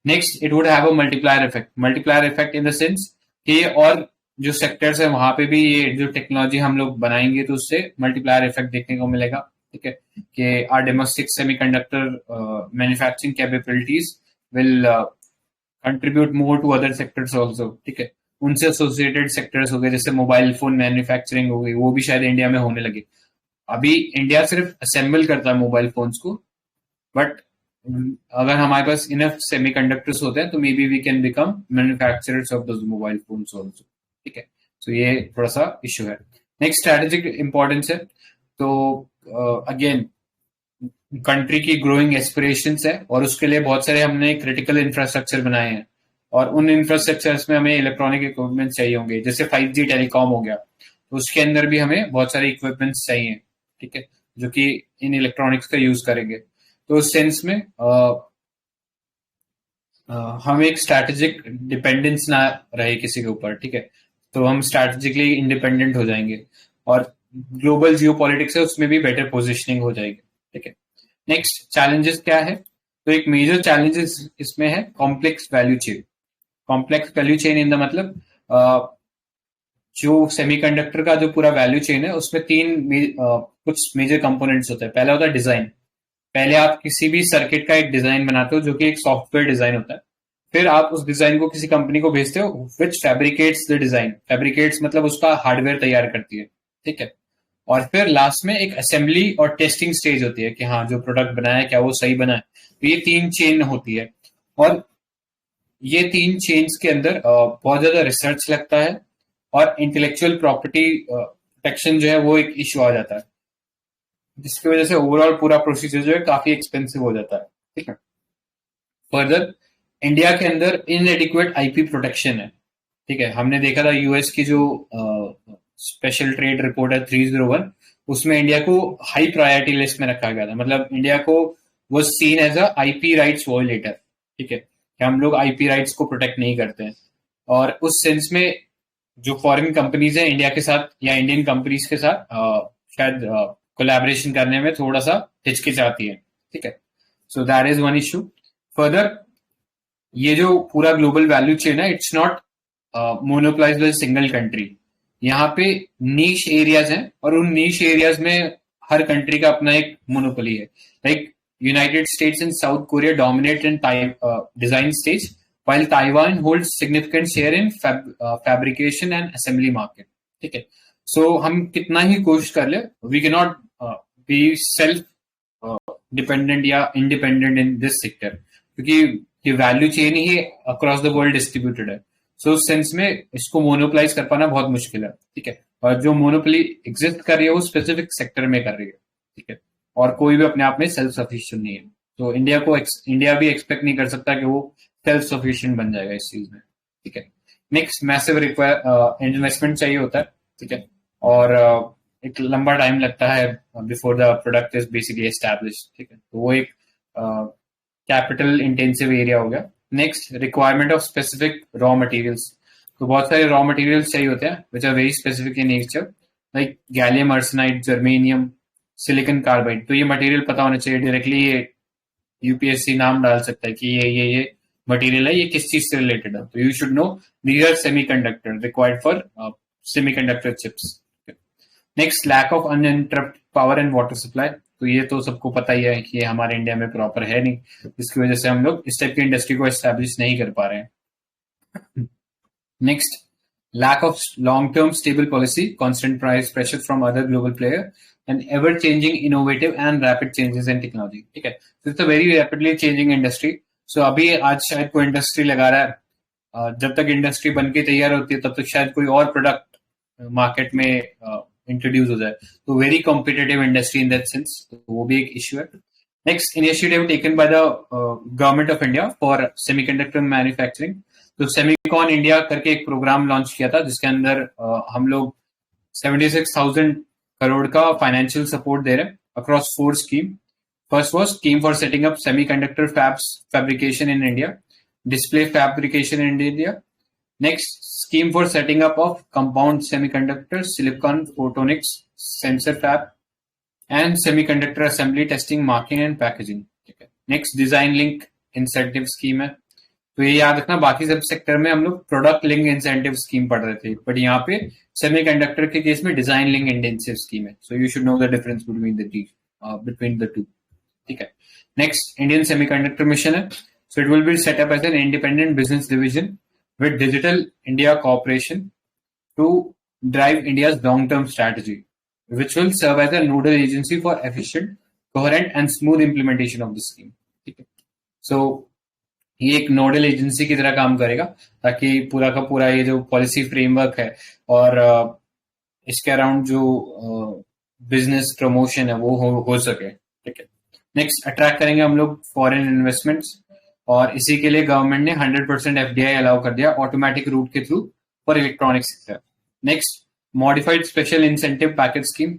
Next it would have a multiplier effect in the sense कि और जो sectors है वहां पे भी ये जो टेक्नोलॉजी हम लोग बनाएंगे तो उससे मल्टीप्लायर इफेक्ट देखने को मिलेगा, ठीक है. कि our domestic semiconductor manufacturing capabilities will contribute more to other sectors also, ठीक है. उनसे एसोसिएटेड सेक्टर्स हो गए, जैसे मोबाइल फोन मैन्युफैक्चरिंग हो गई, वो भी शायद इंडिया में होने लगे. अभी इंडिया सिर्फ असेंबल करता है मोबाइल फोन्स को, बट अगर हमारे पास इनफ सेमीकंडक्टर्स होते हैं तो maybe we can become manufacturers of those mobile phones also, ठीक है. सो ये थोड़ा सा इशू है. नेक्स्ट स्ट्रेटेजिक इंपॉर्टेंस है. तो अगेन कंट्री की ग्रोइंग एस्पिरेशंस है और उसके लिए बहुत सारे हमने क्रिटिकल इंफ्रास्ट्रक्चर बनाए हैं और उन इंफ्रास्ट्रक्चर्स में हमें इलेक्ट्रॉनिक इक्विपमेंट्स चाहिए होंगे. जैसे 5G टेलीकॉम हो गया तो उसके अंदर भी हमें बहुत सारे इक्विपमेंट्स चाहिए, ठीक है, जो कि इन इलेक्ट्रॉनिक्स का यूज करेंगे. तो उस सेंस में हम एक स्ट्रैटेजिक डिपेंडेंस ना रहे किसी के ऊपर, ठीक है. तो हम स्ट्रैटेजिकली इंडिपेंडेंट हो जाएंगे और ग्लोबल जियोपॉलिटिक्स है उसमें भी बेटर पोजिशनिंग हो जाएगी, ठीक है. नेक्स्ट चैलेंजेस क्या है? तो एक मेजर चैलेंजेस इसमें है complex value chain. Complex value chain in the मतलब जो सेमीकंडक्टर का जो पूरा वैल्यू चेन है उसमें कुछ मेजर कंपोनेंट्स होते हैं. पहला होता है डिजाइन. पहले आप किसी भी सर्किट का एक डिजाइन बनाते हो जो कि एक सॉफ्टवेयर डिजाइन होता है. फिर आप उस डिजाइन को किसी कंपनी को भेजते हो विच फैब्रिकेट्स द डिजाइन. फैब्रिकेट्स मतलब उसका हार्डवेयर तैयार करती है, ठीक है. और फिर लास्ट में एक असेंबली और टेस्टिंग स्टेज होती है कि हाँ जो प्रोडक्ट बनाया है क्या वो सही बना है. तो ये 3 चेन होती है और ये 3 चेन्स के अंदर बहुत ज्यादा रिसर्च लगता है और इंटेलेक्चुअल प्रॉपर्टी प्रोटेक्शन जो है वो एक इश्यू आ जाता है, जिसकी वजह से ओवरऑल पूरा प्रोसीजर जो है काफी एक्सपेंसिव हो जाता है, ठीक है. फर्दर इंडिया के अंदर इनएडिक्वेट आईपी प्रोटेक्शन है, ठीक है. हमने देखा था यूएस की जो स्पेशल ट्रेड रिपोर्ट है 301, उसमें इंडिया को हाई प्रायोरिटी लिस्ट में रखा गया था. मतलब इंडिया को वो seen as a IP rights violator, ठीक है, कि हम लोग आईपी राइट्स को प्रोटेक्ट नहीं करते हैं. और उस सेंस में जो फॉरेन कंपनीज है इंडिया के साथ या इंडियन कंपनीज के साथ शायद कोलैबोरेशन करने में थोड़ा सा हिचकिचाती है, ठीक है. So that is one issue. Further ये जो पूरा ग्लोबल वैल्यू चेन है it's not monopolised by single country. यहाँ पे नीश एरियाज हैं और उन नीश एरियाज में हर कंट्री का अपना एक मोनोपोली है. Like United states and south Korea dominate in design stage while Taiwan holds significant share in fabrication and assembly market, ठीक है. So हम कितना ही कोशिश कर ले we cannot be self dependent या independent in this sector, क्योंकि ये value chain he across the world distributed है. सो उस सेंस में इसको मोनोपोलाइज कर पाना बहुत मुश्किल है, ठीक है. और जो मोनोपोली एग्जिस्ट कर रही है वो स्पेसिफिक सेक्टर में कर रही है, ठीक है, और कोई भी अपने आप में सेल्फ सफिशिएंट नहीं है. तो इंडिया भी एक्सपेक्ट नहीं कर सकता कि वो सेल्फ सफिशिएंट बन जाएगा इस चीज में, ठीक है. नेक्स्ट मैसिव इन्वेस्टमेंट चाहिए होता है, ठीक है, और एक लंबा टाइम लगता है before the product is basically established, ठीक है. तो वो एक कैपिटल इंटेंसिव एरिया हो गया. Next requirement of specific raw materials. तो बहुत सारे रॉ मटेरियल्स चाहिए होते हैं which are very specific in nature, like gallium arsenide, germanium, silicon carbide. तो ये मटेरियल पता होना चाहिए. डायरेक्टली ये यूपीएससी नाम डाल सकता है कि ये मटेरियल है, ये किस चीज से रिलेटेड है. तो you should know these are semiconductor required for semiconductor chips. Next lack of uninterrupted power and water supply. तो ये तो सबको पता ही है कि ये हमारे इंडिया में प्रॉपर है नहीं, जिसकी वजह से हम लोग इस टाइप की इंडस्ट्री को एस्टैब्लिश नहीं कर पा रहे हैं. Next lack of long term stable policy, constant price pressure from other global player and ever changing innovative and rapid changes in technology, ठीक है. So it's a very rapidly changing industry. So अभी आज शायद कोई industry लगा रहा है, जब तक इंडस्ट्री बन के तैयार होती है तब तक शायद कोई और प्रोडक्ट मार्केट में इंट्रोड्यूस हो जाए. तो very competitive industry in that sense, तो वो भी एक इश्यू है. Next initiative taken by the government of India for semiconductor manufacturing. तो सेमिकॉन इंडिया करके एक प्रोग्राम लॉन्च किया था जिसके अंदर हम लोग 76,000 करोड़ का फाइनेंशियल सपोर्ट दे रहे हैं across 4 scheme. First was scheme for setting up semiconductor fabs fabrication in India, display fabrication in India. Next, scheme for setting up of compound semiconductors, silicon photonics, sensor fab, and semiconductor assembly testing, marking and packaging. Next, design link incentive scheme है. तो ये याद रखना, बाकी सब sector में हम लोग प्रोडक्ट लिंक इंसेंटिव स्कीम पढ़ रहे थे, बट यहाँ पे सेमीकंडक्टर के केस में डिजाइन लिंक इंसेंटिव स्कीम है. So you should know the difference between the two. ठीक है. नेक्स्ट, इंडियन सेमीकंडक्टर मिशन है. So it will be set up as an independent business division with digital India corporation to drive India's long term strategy, which will serve as a nodal agency for efficient, coherent and smooth implementation of the scheme. ठीक है. So ये एक nodal agency की तरह काम करेगा ताकि पूरा का पूरा ये जो पॉलिसी फ्रेमवर्क है और इसके अराउंड जो बिजनेस प्रमोशन है वो हो सके. ठीक है. नेक्स्ट, अट्रैक्ट करेंगे हम लोग फॉरेन इन्वेस्टमेंट्स, और इसी के लिए गवर्नमेंट ने 100% FDI अलाउ कर दिया ऑटोमेटिक रूट के through for electronic sector. Next, modified special incentive package scheme.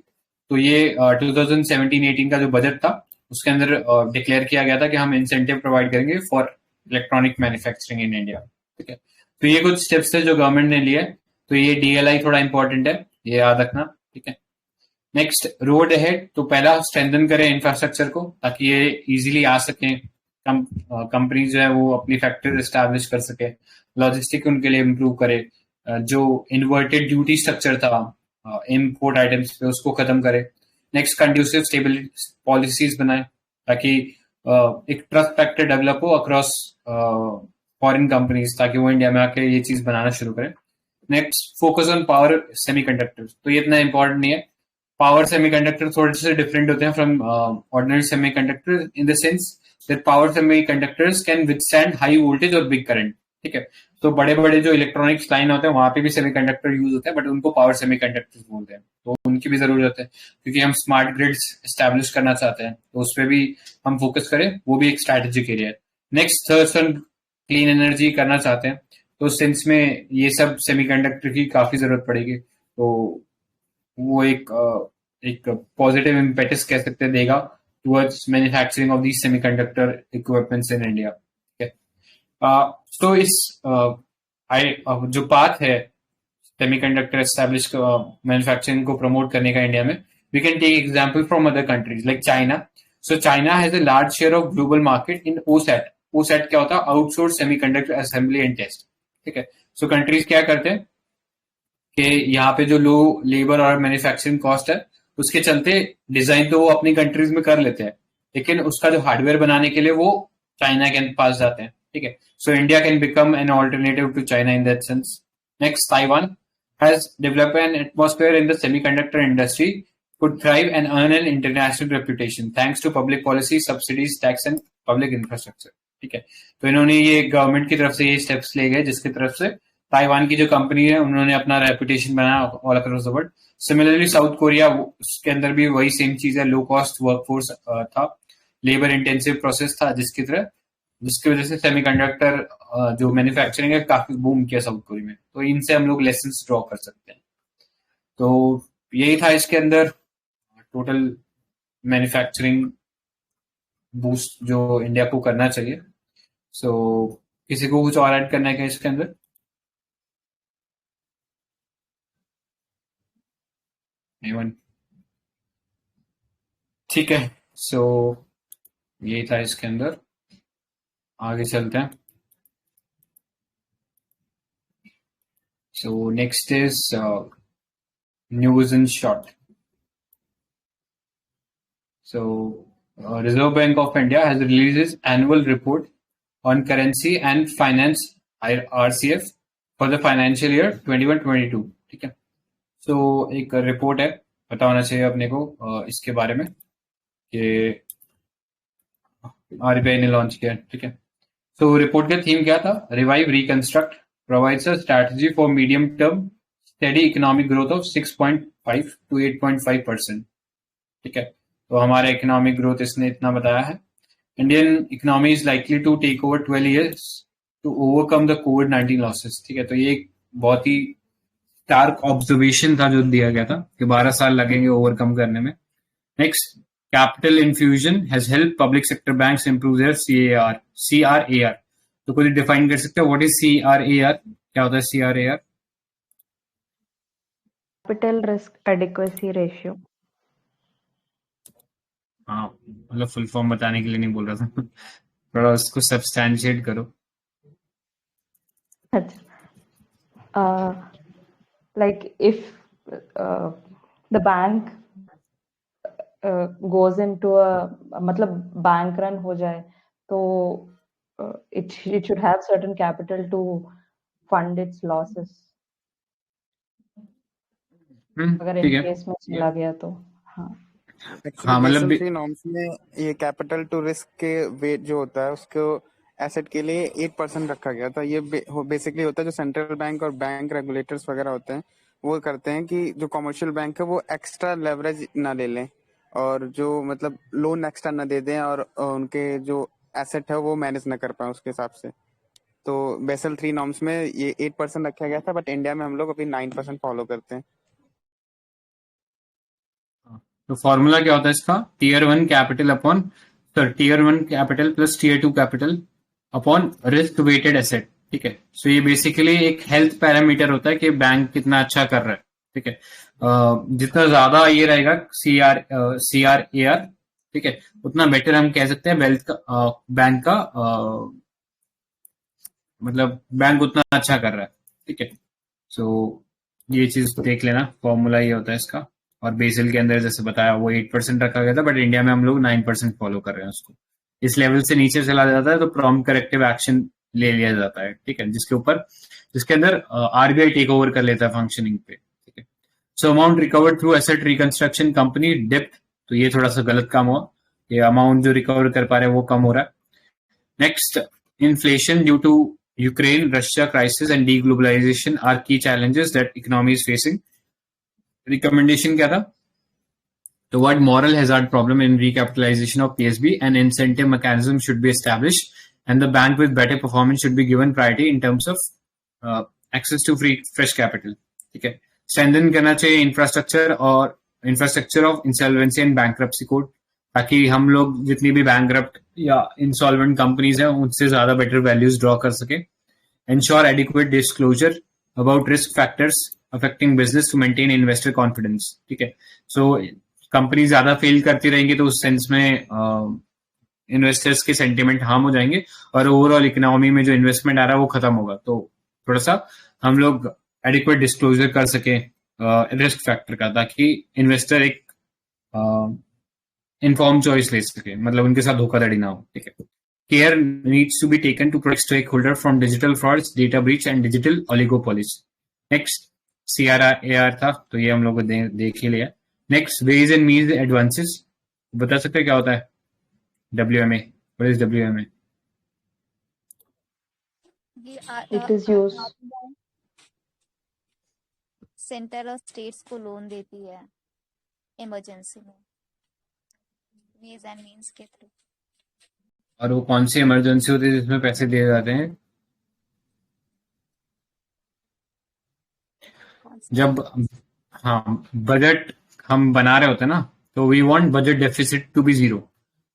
तो ये 2017-18 का जो बजट था उसके अंदर डिक्लेयर किया गया था कि हम इंसेंटिव प्रोवाइड करेंगे for electronic manufacturing in India. ठीक है. तो ये कुछ स्टेप्स थे जो गवर्नमेंट ने लिए. तो ये DLI थोड़ा इंपॉर्टेंट है, ये याद रखना. ठीक है. Next, road ahead. तो पहला स्ट्रेंथन करें इंफ्रास्ट्रक्चर को ताकि ये इजीली आ सके, कंपनी जो है वो अपनी फैक्ट्री एस्टैब्लिश कर सके, लॉजिस्टिक उनके लिए इम्प्रूव करे, जो इन्वर्टेड ड्यूटी स्ट्रक्चर था इम्पोर्ट आइटम्स पे उसको खत्म करे. नेक्स्ट, कंड्यूसिव स्टेबिलिटी पॉलिसीज बनाए ताकि एक ट्रस्ट फैक्टर डेवलप हो अक्रॉस फॉरेन कंपनीज ताकि वो इंडिया में आके ये चीज बनाना शुरू करें. Next, focus on power semiconductors. तो ये इतना इंपॉर्टेंट नहीं है. पावर सेमीकंडक्टर थोड़े से डिफरेंट होते हैं from ordinary semiconductor in the sense that power semiconductors can withstand high voltage और बिग करंट. ठीक है. तो बड़े बड़े जो इलेक्ट्रॉनिक्स लाइन होते हैं वहां पे भी सेमीकंडक्टर यूज होते हैं, बट उनको पावर सेमीकंडक्टर्स बोलते हैं. तो उनकी भी जरूरत है क्योंकि हम स्मार्ट ग्रिड्स एस्टैब्लिश करना चाहते हैं, तो उस पर भी हम फोकस करें, वो भी एक स्ट्रैटेजिक एरिया है. Next, thrust on clean energy करना चाहते हैं, तो सेंस में ये सब सेमीकंडक्टर की काफी जरूरत पड़ेगी. तो वो एक पॉजिटिव इम्पेटस कह सकते हैं देगा towards manufacturing of these semiconductor equipments in India. तो इस जो पाथ है सेमीकंडक्टर एस्टैब्लिश मैन्युफैक्चरिंग को प्रमोट करने का इंडिया में, we can take example from other countries like China. So China has a large share of global market in OSAT. OSAT क्या होता है? Outsource semiconductor assembly and test. ठीक है. सो countries क्या करते हैं कि यहाँ पे जो लो लेबर और मैन्युफैक्चरिंग कॉस्ट है उसके चलते डिजाइन तो वो अपनी कंट्रीज में कर लेते हैं, लेकिन उसका जो हार्डवेयर बनाने के लिए वो चाइना के पास जाते हैं. ठीक है. So India can become an alternative to China in that sense. Next, Taiwan has developed an atmosphere in the semiconductor industry could thrive and earn an international reputation thanks to public policy, subsidies, tax and public infrastructure. ठीक है. तो इन्होंने ये government की तरफ से ये steps ले गए जिसकी तरफ से ताइवान की जो कंपनी है उन्होंने अपना रेपुटेशन बनाया all across the world. Similarly south Korea, उसके अंदर भी वही सेम चीज है, लो कॉस्ट वर्कफोर्स था, लेबर इंटेंसिव प्रोसेस था, जिसकी वजह से सेमीकंडक्टर जो मैन्युफैक्चरिंग है काफी बूम किया साउथ कोरिया में. तो इनसे हम लोग लेसन्स ड्रॉ कर सकते हैं. तो यही था इसके अंदर टोटल मैन्युफैक्चरिंग बूस्ट जो इंडिया को करना चाहिए. सो किसी को कुछ और ऐड करना है क्या इसके अंदर? ठीक है. सो यही था इसके अंदर. आगे चलते हैं. So next is news in short. So Reserve Bank of India has released its annual report on currency and finance RCF for the financial year 21-22. ठीक है. So एक रिपोर्ट है, पता होना चाहिए अपने को इसके बारे में कि RBI ने लॉन्च किया. ठीक है. So रिपोर्ट का थीम क्या था? Revive reconstruct provides a strategy for medium-term steady economic growth of 6.5 to 8.5%. ठीक है. तो हमारा इकोनॉमिक ग्रोथ इसने इतना बताया है. Indian economy is likely to take over 12 years to overcome the COVID-19 losses. ठीक है, तो ये एक बहुत ही स्टार्क ऑब्जर्वेशन था जो दिया गया था कि 12 साल लगेंगे ओवरकम करने में. Next, capital infusion has help public sector banks improve there CRAR. तो कोई डिफाइन कर सकते हैं व्हाट इज CRAR? क्या होता है CRAR? Capital risk adequacy ratio. हाँ, मतलब फुल फॉर्म बताने के लिए नहीं बोल रहा था. थोड़ा उसको सब्सटैंशिएट करो. Like if the bank goes into मतलब बैंक रन हो जाए तो it should have certain capital to fund its losses. अगर इन ठीक है. केस में चला गया तो हाँ. हाँ, मतलब बेसल 3 नॉर्म्स में ये कैपिटल टू रिस्क के वेट जो होता है उसको एसेट के लिए 8% रखा गया था. ये बेसिकली होता है जो सेंट्रल बैंक और बैंक रेगुलेटर्स वगैरह होते हैं वो करते हैं कि जो कमर्शियल बैंक है वो एक्स्ट्रा लेवरेज ना ले लें और जो मतलब लोन एक्स्ट्रा ना दे दें और उनके जो एसेट है वो मैनेज ना कर पाए उसके हिसाब से. तो बेसल 3 नॉर्म्स में ये 8% रखा गया था, बट इंडिया में हम लोग अभी 9% फॉलो करते हैं. तो फॉर्मूला क्या होता है इसका? Tier 1 capital upon tier 1 capital plus tier 2 capital upon risk weighted asset. ठीक है, सो ये बेसिकली एक हेल्थ पैरामीटर होता है कि बैंक कितना अच्छा कर रहा है. ठीक है, जितना ज्यादा ये रहेगा CRAR, ठीक है, उतना बेटर हम कह सकते हैं वेल्थ का बैंक का मतलब बैंक उतना अच्छा कर रहा है. ठीक है, सो ये चीज देख लेना, फॉर्मूला ये होता है इसका. और बेसिल के अंदर जैसे बताया वो 8% रखा गया था, बट इंडिया में हम लोग 9% फॉलो कर रहे हैं उसको. इस लेवल से नीचे चला जाता है तो प्रॉम्प्ट करेक्टिव एक्शन ले लिया जाता है. ठीक है, जिसके अंदर RBI टेक ओवर कर लेता है फंक्शनिंग पे. ठीक है, so amount recovered through asset reconstruction company dipped. तो ये थोड़ा सा गलत काम हुआ, ये अमाउंट जो रिकवर कर पा रहे हैं वो कम हो रहा है. Next, inflation due to Ukraine Russia crisis and deglobalisation are key challenges that economy is facing. Recommendation क्या था? To avoid moral hazard problem in recapitalization of PSB, an incentive mechanism should be established, and the bank with better performance should be given priority in terms of access to fresh capital. ठीक है, strengthen करना चाहिए infrastructure of insolvency and bankruptcy code, ताकि हम लोग जितनी भी bankrupt या insolvent companies हैं उनसे ज्यादा better values draw कर सके. Ensure adequate disclosure about risk factors affecting business to maintain investor confidence. ठीक है, so कंपनी ज्यादा फेल करती रहेंगी तो उस सेंस में इन्वेस्टर्स के सेंटिमेंट हार्म हो जाएंगे और ओवरऑल इकोनॉमी में जो इन्वेस्टमेंट आ रहा है वो खत्म होगा. तो थोड़ा सा हम लोग एडिक्वेट डिस्क्लोजर कर सके रिस्क फैक्टर का, ताकि इन्वेस्टर एक इन्फॉर्म चॉइस ले सके, मतलब उनके साथ धोखाधड़ी ना हो. ठीक है, care needs to be taken to protect stakeholder from digital frauds, data breach and digital oligopolies. Next, CRAR था तो ये हम लोग देख ही लिया. Next, ways and means advances. बता सकते हैं क्या होता है WMA? What is WMA? It is used. Centre और स्टेट्स को लोन देती है इमरजेंसी में वेज एंड मीन्स के थ्रू. और वो कौन सी इमरजेंसी होती है जिसमें पैसे दिए जाते हैं? जब हाँ बजट हम बना रहे होते हैं ना, तो we want budget deficit to be 0,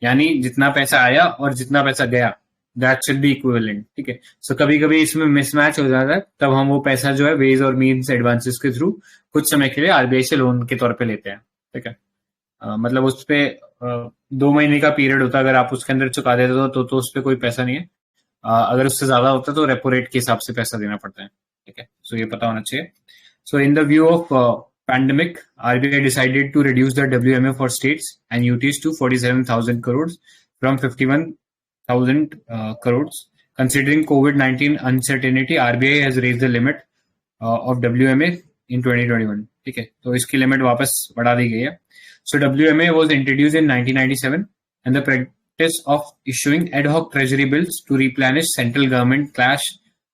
यानी जितना पैसा आया और जितना पैसा गया दैट शुड बी इक्विवेलेंट. ठीक है, सो कभी कभी इसमें मिसमैच हो जाता है, तब हम वो पैसा जो है वेज और मीन्स एडवांसेस के थ्रू कुछ समय के लिए RBI से लोन के तौर पे लेते हैं. ठीक है, मतलब उस पे 2 महीने का पीरियड होता है, अगर आप उसके अंदर चुका देते हो तो उस पर कोई पैसा नहीं है. अगर उससे ज्यादा होता है तो रेपो रेट के हिसाब से पैसा देना पड़ता है. ठीक है, सो ये पता होना चाहिए. So in the view of pandemic, RBI decided to reduce the WMA for states and UTs to 47,000 crores from 51,000 crores. Considering COVID-19 uncertainty, RBI has raised the limit of WMA in 2021. ठीक है, तो इसकी limit वापस बढ़ा दी गई है. So WMA was introduced in 1997 and the practice of issuing ad hoc treasury bills to replenish central government cash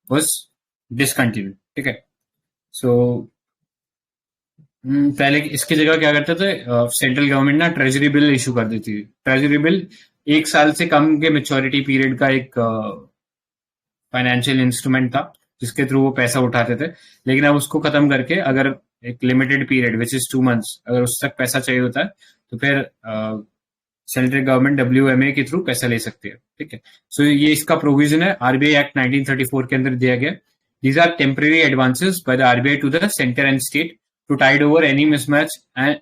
was discontinued. ठीक है, सो पहले इसकी जगह क्या करते थे, सेंट्रल गवर्नमेंट ना ट्रेजरी बिल इशू कर देती थी. ट्रेजरी बिल 1 साल से कम के मेच्योरिटी पीरियड का एक फाइनेंशियल इंस्ट्रूमेंट था जिसके थ्रू वो पैसा उठाते थे, लेकिन अब उसको खत्म करके अगर एक limited period which is 2 months अगर उस तक पैसा चाहिए होता है तो फिर सेंट्रल गवर्नमेंट WMA के थ्रू पैसा ले सकती है, ठीक है। सो ये इसका प्रोविजन है RBI एक्ट 1934 के अंदर दिया गया। These are temporary advances by the RBI to the centre and state to tide over any mismatch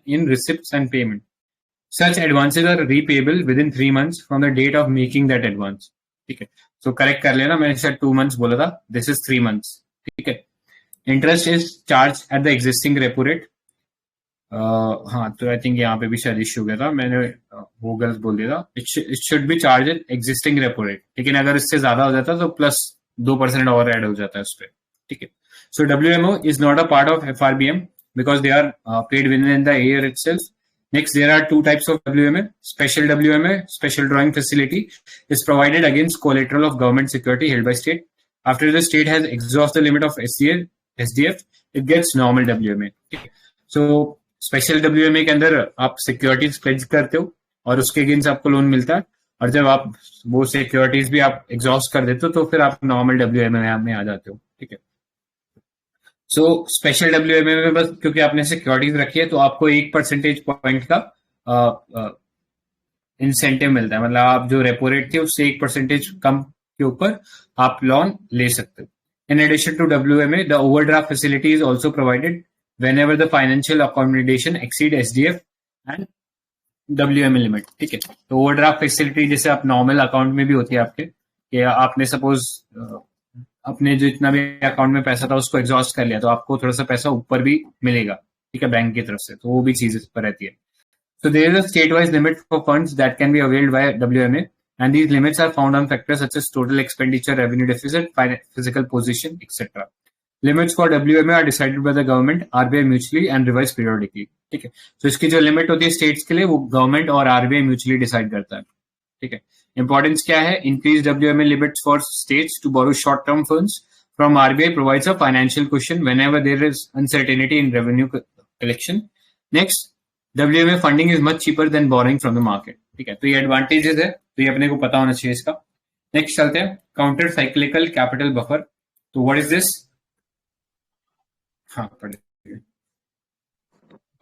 in receipts and payment. Such advances are repayable within 3 months from the date of making that advance, ठीक है। So correct कर लेना, मैंने शायद 2 months बोला था, this is 3 months, ठीक है। Interest is charge at the existing repo rate. हाँ, तो आई थिंक यहाँ पे भी शायद इश्यू गया था, मैंने वो गलत बोल दिया था। It should B charge at existing repo rate, लेकिन अगर इससे ज्यादा हो जाता तो प्लस 2% और ऐड हो जाता है उस पर, ठीक है। सो WMO is not a part of FRBM because they are paid within the year itself. Next, there are two types of WMA. Special WMA, special drawing facility, is provided against collateral of government security held by state. After the state has exhausted the limit of SDF, it gets normal WMA. So, special WMA के अंदर आप securities pledge करते हो और उसके against आपको loan मिलता है, और जब आप वो securities भी आप exhaust कर देते हो तो फिर आप normal WMA में आ जाते हो, ठीक है। सो स्पेशल WMA में बस क्योंकि आपने सिक्योरिटीज रखी है तो आपको 1% पॉइंट का इंसेंटिव मिलता है, मतलब आप जो रेपो रेट थी उससे 1% कम के ऊपर आप लोन ले सकते हो। In addition to WMA, the overdraft facility is also provided whenever the financial accommodation exceed SDF and WMA limit, ठीक है। तो ओवरड्राफ्ट फैसिलिटी जैसे आप नॉर्मल अकाउंट में भी होती है आपके, कि आपने सपोज अपने जितना भी अकाउंट में पैसा था उसको एग्जॉस्ट कर लिया तो आपको थोड़ा सा पैसा ऊपर भी मिलेगा, ठीक है, बैंक की तरफ से, तो वो भी चीज इस पर रहती है। So there is a state wise limit for funds that can be availed by WMA and these limits are found on factors such as total expenditure, revenue deficit, physical position etcetera. Limits for WMA are decided by the government, RBI mutually and revise periodically, ठीक है। तो इसकी जो limit होती है states के लिए वो गवर्नमेंट और RBI म्यूचुअली डिसाइड करता है, ठीक है। इंपॉर्टेंस क्या है? Increase WMA limits for states to borrow short term funds from RBI provides a financial cushion whenever there is uncertainty in revenue collection. Next, WMA funding is much cheaper than borrowing from the market, ठीक है। तो ये advantages है, तो ये अपने को पता होना चाहिए इसका। नेक्स्ट चलते हैं, काउंटर साइक्लिकल कैपिटल बफर। तो व्हाट इज दिस? हाँ, पढ़िए।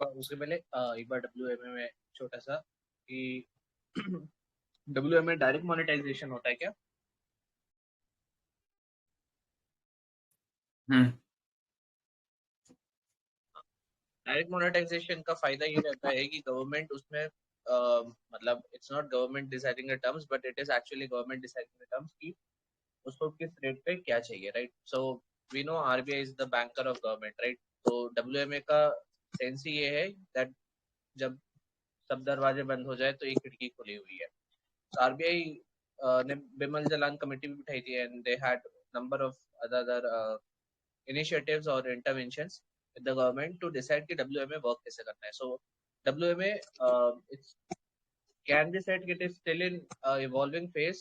उसके पहले एक बार WMA में छोटा सा कि WMA डायरेक्ट मोनेटाइजेशन होता है क्या? डायरेक्ट मोनेटाइजेशन का फायदा ये रहता है कि गवर्नमेंट उसमें मतलब it's not government deciding the terms but it is actually government deciding the terms कि उसको किस रेट पे क्या चाहिए, right. So we know RBI is the banker of government, right. तो WMA का सेंस ही ये है दैट जब सब दरवाजे बंद हो जाए तो एक खिड़की खुली हुई है। So RBI ने बिमल जलान कमेटी भी बिठाई थी and they had number of other initiatives or interventions with the government to decide कि WMA work कैसे करना है। So WMA it's can be said it is still in evolving phase,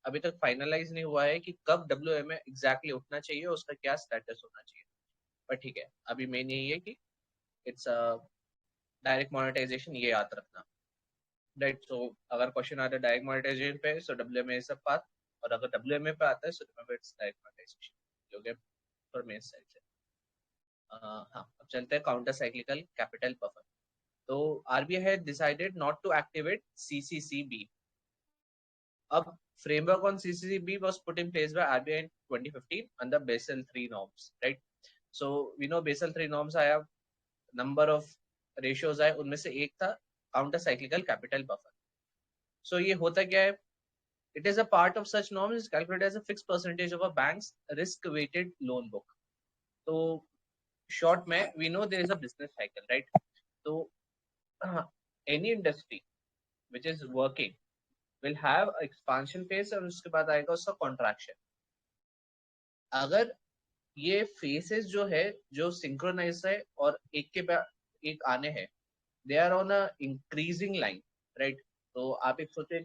अभी तक फाइनलाइज नहीं हुआ है कि कब WMA exactly उठना चाहिए, उसका क्या स्टेटस होना चाहिए, पर ठीक है, अभी मेन यही है कि इट्स डायरेक्ट मोनेटाइजेशन, ये याद रखना, राइट। सो अगर क्वेश्चन आता है डायरेक्ट मोनेटाइजेशन पे, so WMA is a path, और अगर WMA पे आता है so remember it's direct monetization, okay. For main side से हाँ, अब चलते हैं काउंटर साइक्लिकल कैपिटल बफर। तो RBI है decided not to activate CCCB। अब framework on CCCB was put in place by RBI in 2015 under Basel III norms, right? So we know Basel III norms आया, number of ratios आए, उनमें से एक था counter cyclical capital buffer. So ये होता क्या है? It is a part of such norms is calculated as a fixed percentage of a bank's risk-weighted loan book. तो short में we know there is a business cycle, right? So any industry which is working will have expansion phase और उसके बाद आएगा उसका contraction. अगर ये phases जो है जो synchronize है और एक के बाद एक आने हैं, they are on a increasing line, right? तो आप एक सोचे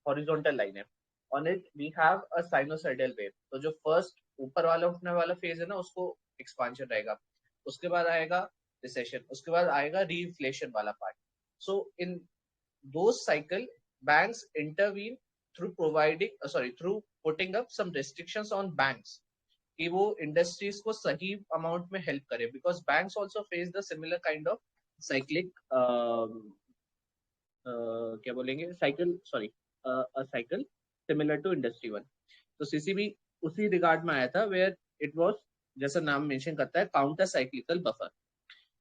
horizontal line है, on it we have a sinusoidal wave. तो जो first ऊपर वाला उठने वाला phase है ना, उसको expansion रहेगा, उसके बाद आएगा recession, उसके बाद आएगा re-inflation वाला part. So in those cycle banks intervene through putting up some restrictions on banks कि वो industries को सही amount में help करे, because banks also face the similar kind of cyclic क्या बोलेंगे cycle similar to industry one. तो CCB उसी रिगार्ड में आया था, where it was जैसा नाम मेंशन करता है counter cyclical buffer.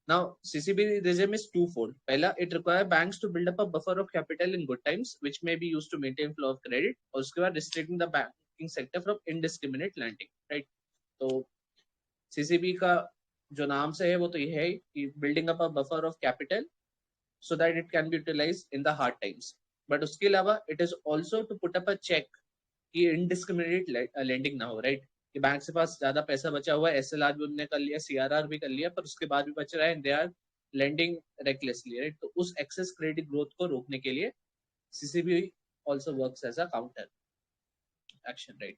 Now CCB regime is twofold. पहला, it require banks to build up a buffer of capital in good times which may be used to maintain flow of credit, और उसके बाद restricting the banking sector from indiscriminate lending, right? तो CCB का जो नाम से है वो तो ये है कि building up a buffer of capital so that it can be utilized in the hard times. But उसके अलावा it is also to put up a check कि indiscriminate lending ना हो, right? कि बैंक के पास ज्यादा पैसा बचा हुआ है, SLR भी उन्होंने कर लिया, CRR भी कर लिया, पर उसके बाद भी बच रहा है, they are lending recklessly, right? तो उस excess credit growth को रोकने के लिए CCB also works as a counter action, right?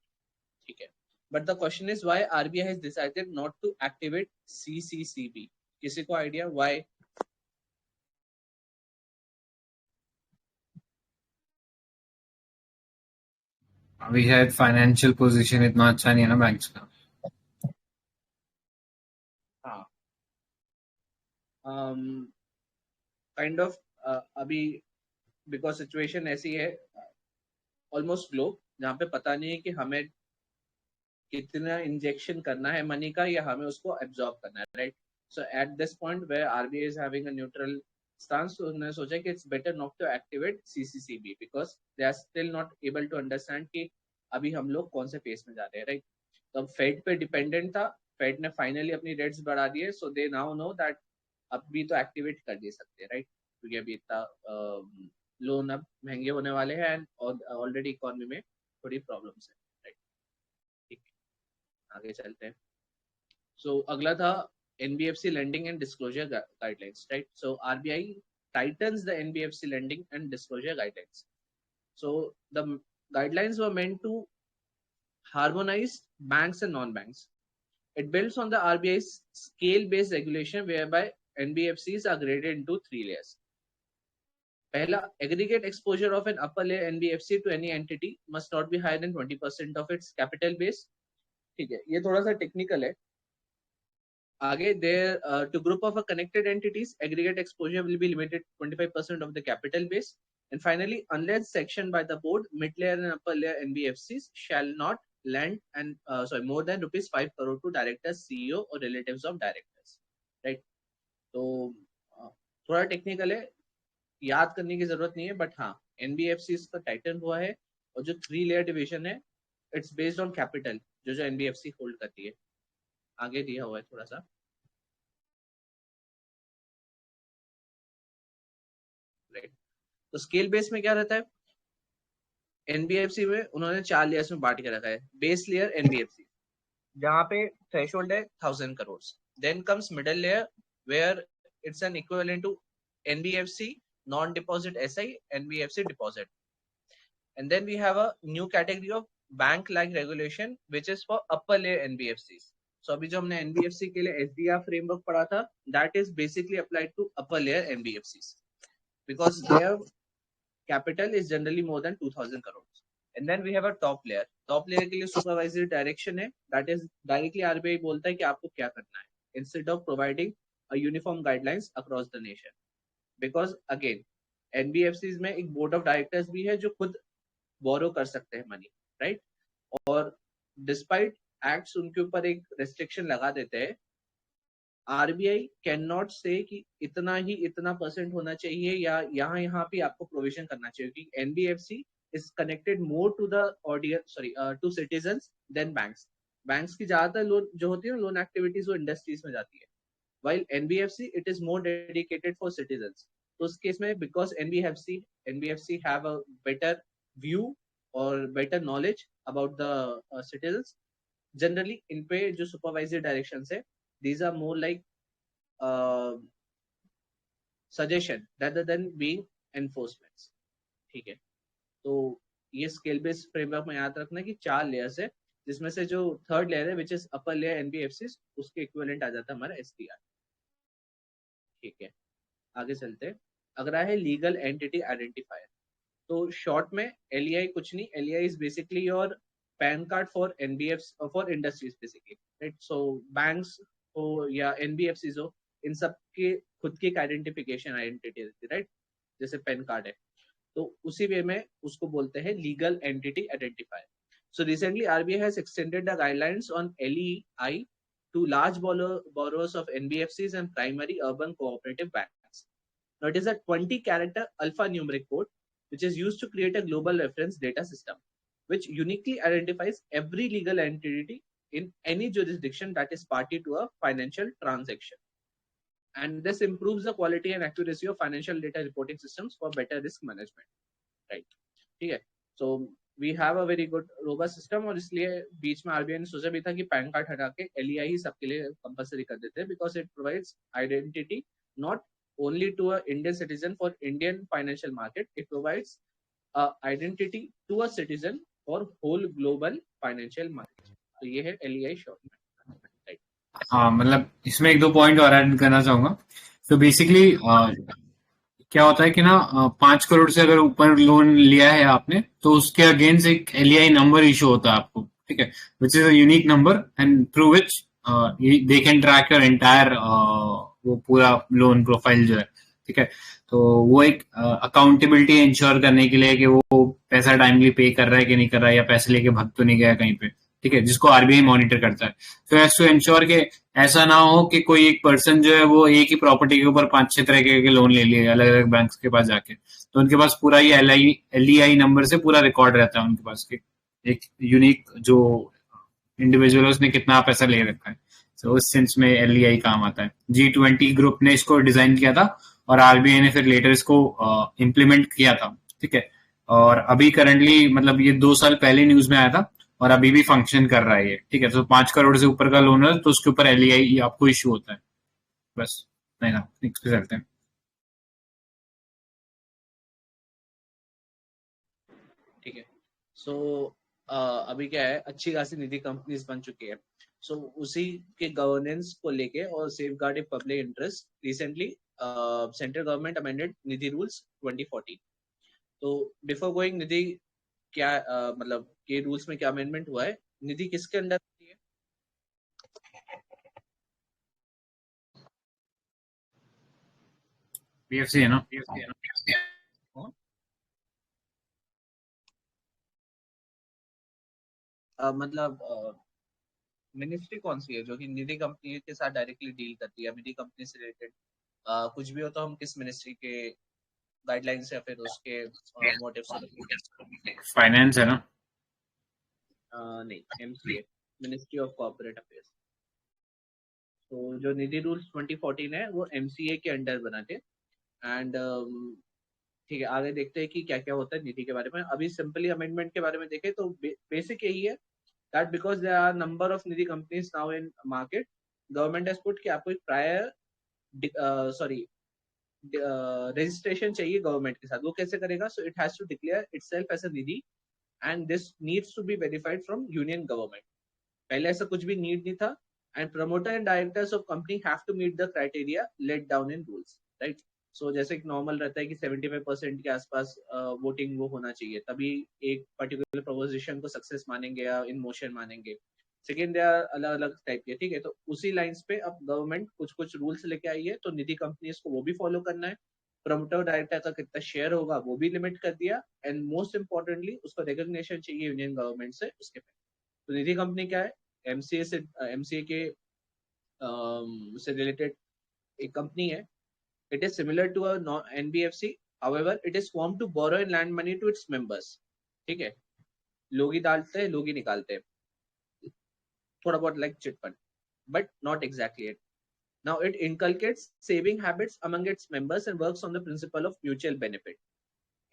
ठीक है. But the question is why RBI has decided not to activate CCCB? किसी को idea why? अभी है फाइनेंशियल पोजीशन इतना अच्छा नहीं है ना बैंक्स का. हाँ, काइंड ऑफ अभी बिकॉज सिचुएशन ऐसी है ऑलमोस्ट ग्लोब, जहाँ पे पता नहीं है कि हमें कितना इंजेक्शन करना है मनी का या हमें उसको एब्जॉर्ब करना है, right? So at this point where RBI is having a neutral stance, तो उन्होंने सोचा कि it's better not to activate CCCB because they are still not able to understand कि अभी हम लोग कौन से फेस में जा रहे हैं, राइट? तो अब फेड पे डिपेंडेंट था, फेड ने फाइनली अपनी रेट्स बढ़ा दिए, सो दे नाउ नो दैट अब भी तो एक्टिवेट कर दे सकते हैं, राइट? क्योंकि अभी इतना लोन अब महंगे होने वाले हैं एंड ऑलरेडी इकोनॉमी में थोड़ी प्रॉब्लम्स है, राइट? ठीक, आगे चलते हैं. सो अगला था NBFC lending and disclosure guidelines, right? So RBI tightens the NBFC lending and disclosure guidelines. So the guidelines were meant to harmonize banks and non-banks. It builds on the RBI's scale-based regulation whereby NBFCs are graded into 3 layers. पहला, aggregate exposure of an upper layer NBFC to any entity must not be higher than 20% of its capital base. ठीक है, ये थोड़ा सा technical है. आगे, there to group of a connected entities, aggregate exposure will be limited to 25% of the capital base. And finally, unless sanctioned by the board, mid-layer and upper-layer NBFCs shall not lend and more than rupees 5 crore to directors, CEO or relatives of directors, right? तो थोड़ा technical है, याद करने की जरूरत नहीं है, but हाँ, NBFCs का टाइटन हुआ है और जो 3-layer डिवीजन है, इट्स बेस्ड ऑन कैपिटल जो NBFC होल्ड करती है. आगे दिया हुआ है थोड़ा सा, राइट? तो स्केल बेस में क्या रहता है? एनबीएफसी में उन्होंने 4 लेयर्स में बांट के रखा है. बेस लेयर एनबीएफसी जहां पे थ्रेशोल्ड है 1000 crore. Then comes middle layer where it's an equivalent to NBFC non deposit SI, NBFC deposit. And then we have a new category of bank like regulation which is for upper layer NBFCs. So अभी जो हमने NBFC के लिए SDR framework पढ़ा था, that is basically applied to upper layer NBFCs because their capital is generally more than 2000 crores. And then we have a top layer. Top layer के लिए supervisory direction है, that is directly RBI बोलता है कि आपको क्या करना है, instead of providing a uniform guidelines across the nation. Because again, NBFCs में एक board of directors भी है जो खुद borrow कर सकते हैं money, right? और despite acts उनके ऊपर एक restriction लगा देते हैं, RBI कैन नॉट से कि इतना ही इतना परसेंट होना चाहिए या यहाँ पे आपको प्रोविजन करना चाहिए, क्योंकि NBFC is connected more to the audience, to citizens than banks. Banks की ज्यादातर लोन जो होती है लोन एक्टिविटीज वो इंडस्ट्रीज में जाती है, while NBFC it is more dedicated for citizens. तो उस केस में because NBFC have a better view or better knowledge about the citizens, generally इन पे जो supervisory directions है, these are more like suggestion rather than being enforcements. ठीक है, तो ये स्केल बेस्ड फ्रेमवर्क में याद रखना कि 4 लेयर्स है, जिसमें से जो थर्ड लेयर है which is upper layer NBFCs, उसके इक्विवेलेंट आ जाता है हमारा एसडीआर. ठीक है, आगे चलते. अगला है लीगल एंटिटी आइडेंटिफायर. तो शॉर्ट में LEI कुछ नहीं, LEI is basically your pan card for NBFs for industries basically, right? So banks हो या NBFCs हो, इन सब के खुद की एक आइडेंटिटी रहती है, राइट? जैसे पैन कार्ड है, तो उसी वे में उसको बोलते हैं legal entity identifier. So recently RBI has extended the guidelines on LEI to large borrowers of NBFCs and primary urban cooperative banks. Now it is a 20-character alphanumeric code which is used to create a global reference data system which uniquely identifies every legal entity in any jurisdiction that is party to a financial transaction. And this improves the quality and accuracy of financial data reporting systems for better risk management, right? ठीक है, so we have a very good robust system, और इसलिए बीच में RBI ने सोचा भी था कि पैन कार्ड हटा के LEI ही सबके लिए कंपलसरी कर देते हैं, because it provides identity not only to a Indian citizen for Indian financial market, it provides a identity to a citizen for whole global financial market. तो ये है LEI शॉर्ट में, राइट? हाँ, मतलब इसमें एक दो पॉइंट और ऐड करना चाहूंगा. तो बेसिकली क्या होता है कि ना 5 करोड़ से अगर ऊपर लोन लिया है आपने, तो उसके अगेंस्ट एक LEI नंबर इशू होता है आपको, ठीक है, which is a unique number and through which they can track your entire वो पूरा लोन प्रोफाइल जो है, ठीक है. तो वो एक अकाउंटेबिलिटी इंश्योर करने के लिए कि वो पैसा टाइमली पे कर रहा है कि नहीं कर रहा है, या पैसे लेके भाग तो नहीं गया कहीं पे, ठीक है, जिसको RBI मॉनिटर करता है. तो एज टू इंश्योर के ऐसा ना हो कि कोई एक पर्सन जो है वो एक ही प्रॉपर्टी के ऊपर 5-6 तरह के लोन ले लिए अलग अलग बैंक के पास जाके, तो उनके पास पूरा ये LEI नंबर से पूरा रिकॉर्ड रहता है उनके पास, एक यूनिक जो इंडिविजुअल उसने कितना पैसा ले रखा है. तो उस सेंस में LEI काम आता है. G20 ग्रुप ने इसको डिजाइन किया था और RBI ने फिर लेटर इसको इम्प्लीमेंट किया था, ठीक है. और अभी करंटली मतलब ये 2 साल पहले न्यूज में आया था और अभी भी फंक्शन कर रहा है ये, ठीक है. तो 5 करोड़ से ऊपर का लोन है तो उसके ऊपर LEI आपको इशू होता है. बस नहीं ना, नेक्स्ट पे चलते हैं. ठीक है, सो अभी क्या है, अच्छी खासी निधि कंपनीज बन चुकी है. सो उसी के गवर्नेंस को लेके और safeguarding public interest, recently central government amended Nidhi rules 2014. तो बिफोर गोइंग निधि क्या मतलब के रूल्स में क्या अमेंडमेंट हुआ है, निधि किसके अंडर आती है? PFC है ना. मतलब मिनिस्ट्री कौन सी है जो कि निधि कंपनी के साथ डायरेक्टली डील करती है? निधि कंपनी से रिलेटेड कुछ भी हो तो हम किस मिनिस्ट्री के गाइडलाइंस या फिर उसके मोटिव से? फाइनेंस है ना. नहीं, MCA, ministry of corporate affairs. तो जो निधि रूल्स 2014 है वो MCA के अंडर बना थे. एंड ठीक है, आगे देखते हैं कि क्या क्या होता है निधि के बारे में. अभी सिंपली अमेंडमेंट के बारे में देखें तो बेसिक यही है that because there are number of Nidhi companies now in market, government has put कि आपको एक प्रायर registration चाहिए गवर्नमेंट के साथ. वो कैसे करेगा? So it has to declare itself as a Nidhi and this needs to be verified from union government. पहले ऐसा कुछ भी नीड नहीं था. And promoter and directors of company have to meet the criteria laid down in rules, right? So जैसे एक normal रहता है कि 75% के आसपास वोटिंग वो होना चाहिए, तभी एक पर्टिकुलर प्रोपोजिशन को सक्सेस मानेंगे या इन मोशन मानेंगे. सेकेंड दे आर अलग अलग टाइप के, ठीक है. तो उसी लाइंस पे अब गवर्नमेंट कुछ कुछ रूल्स लेके आई है, तो निधि कंपनीज को वो भी फॉलो करना है. प्रमोटर डायरेक्टर का कितना शेयर होगा वो भी लिमिट कर दिया. एंड मोस्ट इंपॉर्टेंटली उसको रिकॉग्निशन चाहिए यूनियन गवर्नमेंट से उसके पे. तो निधि कंपनी क्या है? MCA के से रिलेटेड एक कंपनी है. It is similar to a NBFC. However, it is formed to borrow and lend money to its members. ठीक है, लोग ही डालते हैं, लोग ही निकालते हैं, थोड़ा बहुत like chit fund, but not exactly it. Now it inculcates saving habits among its members and works on the principle of mutual benefit.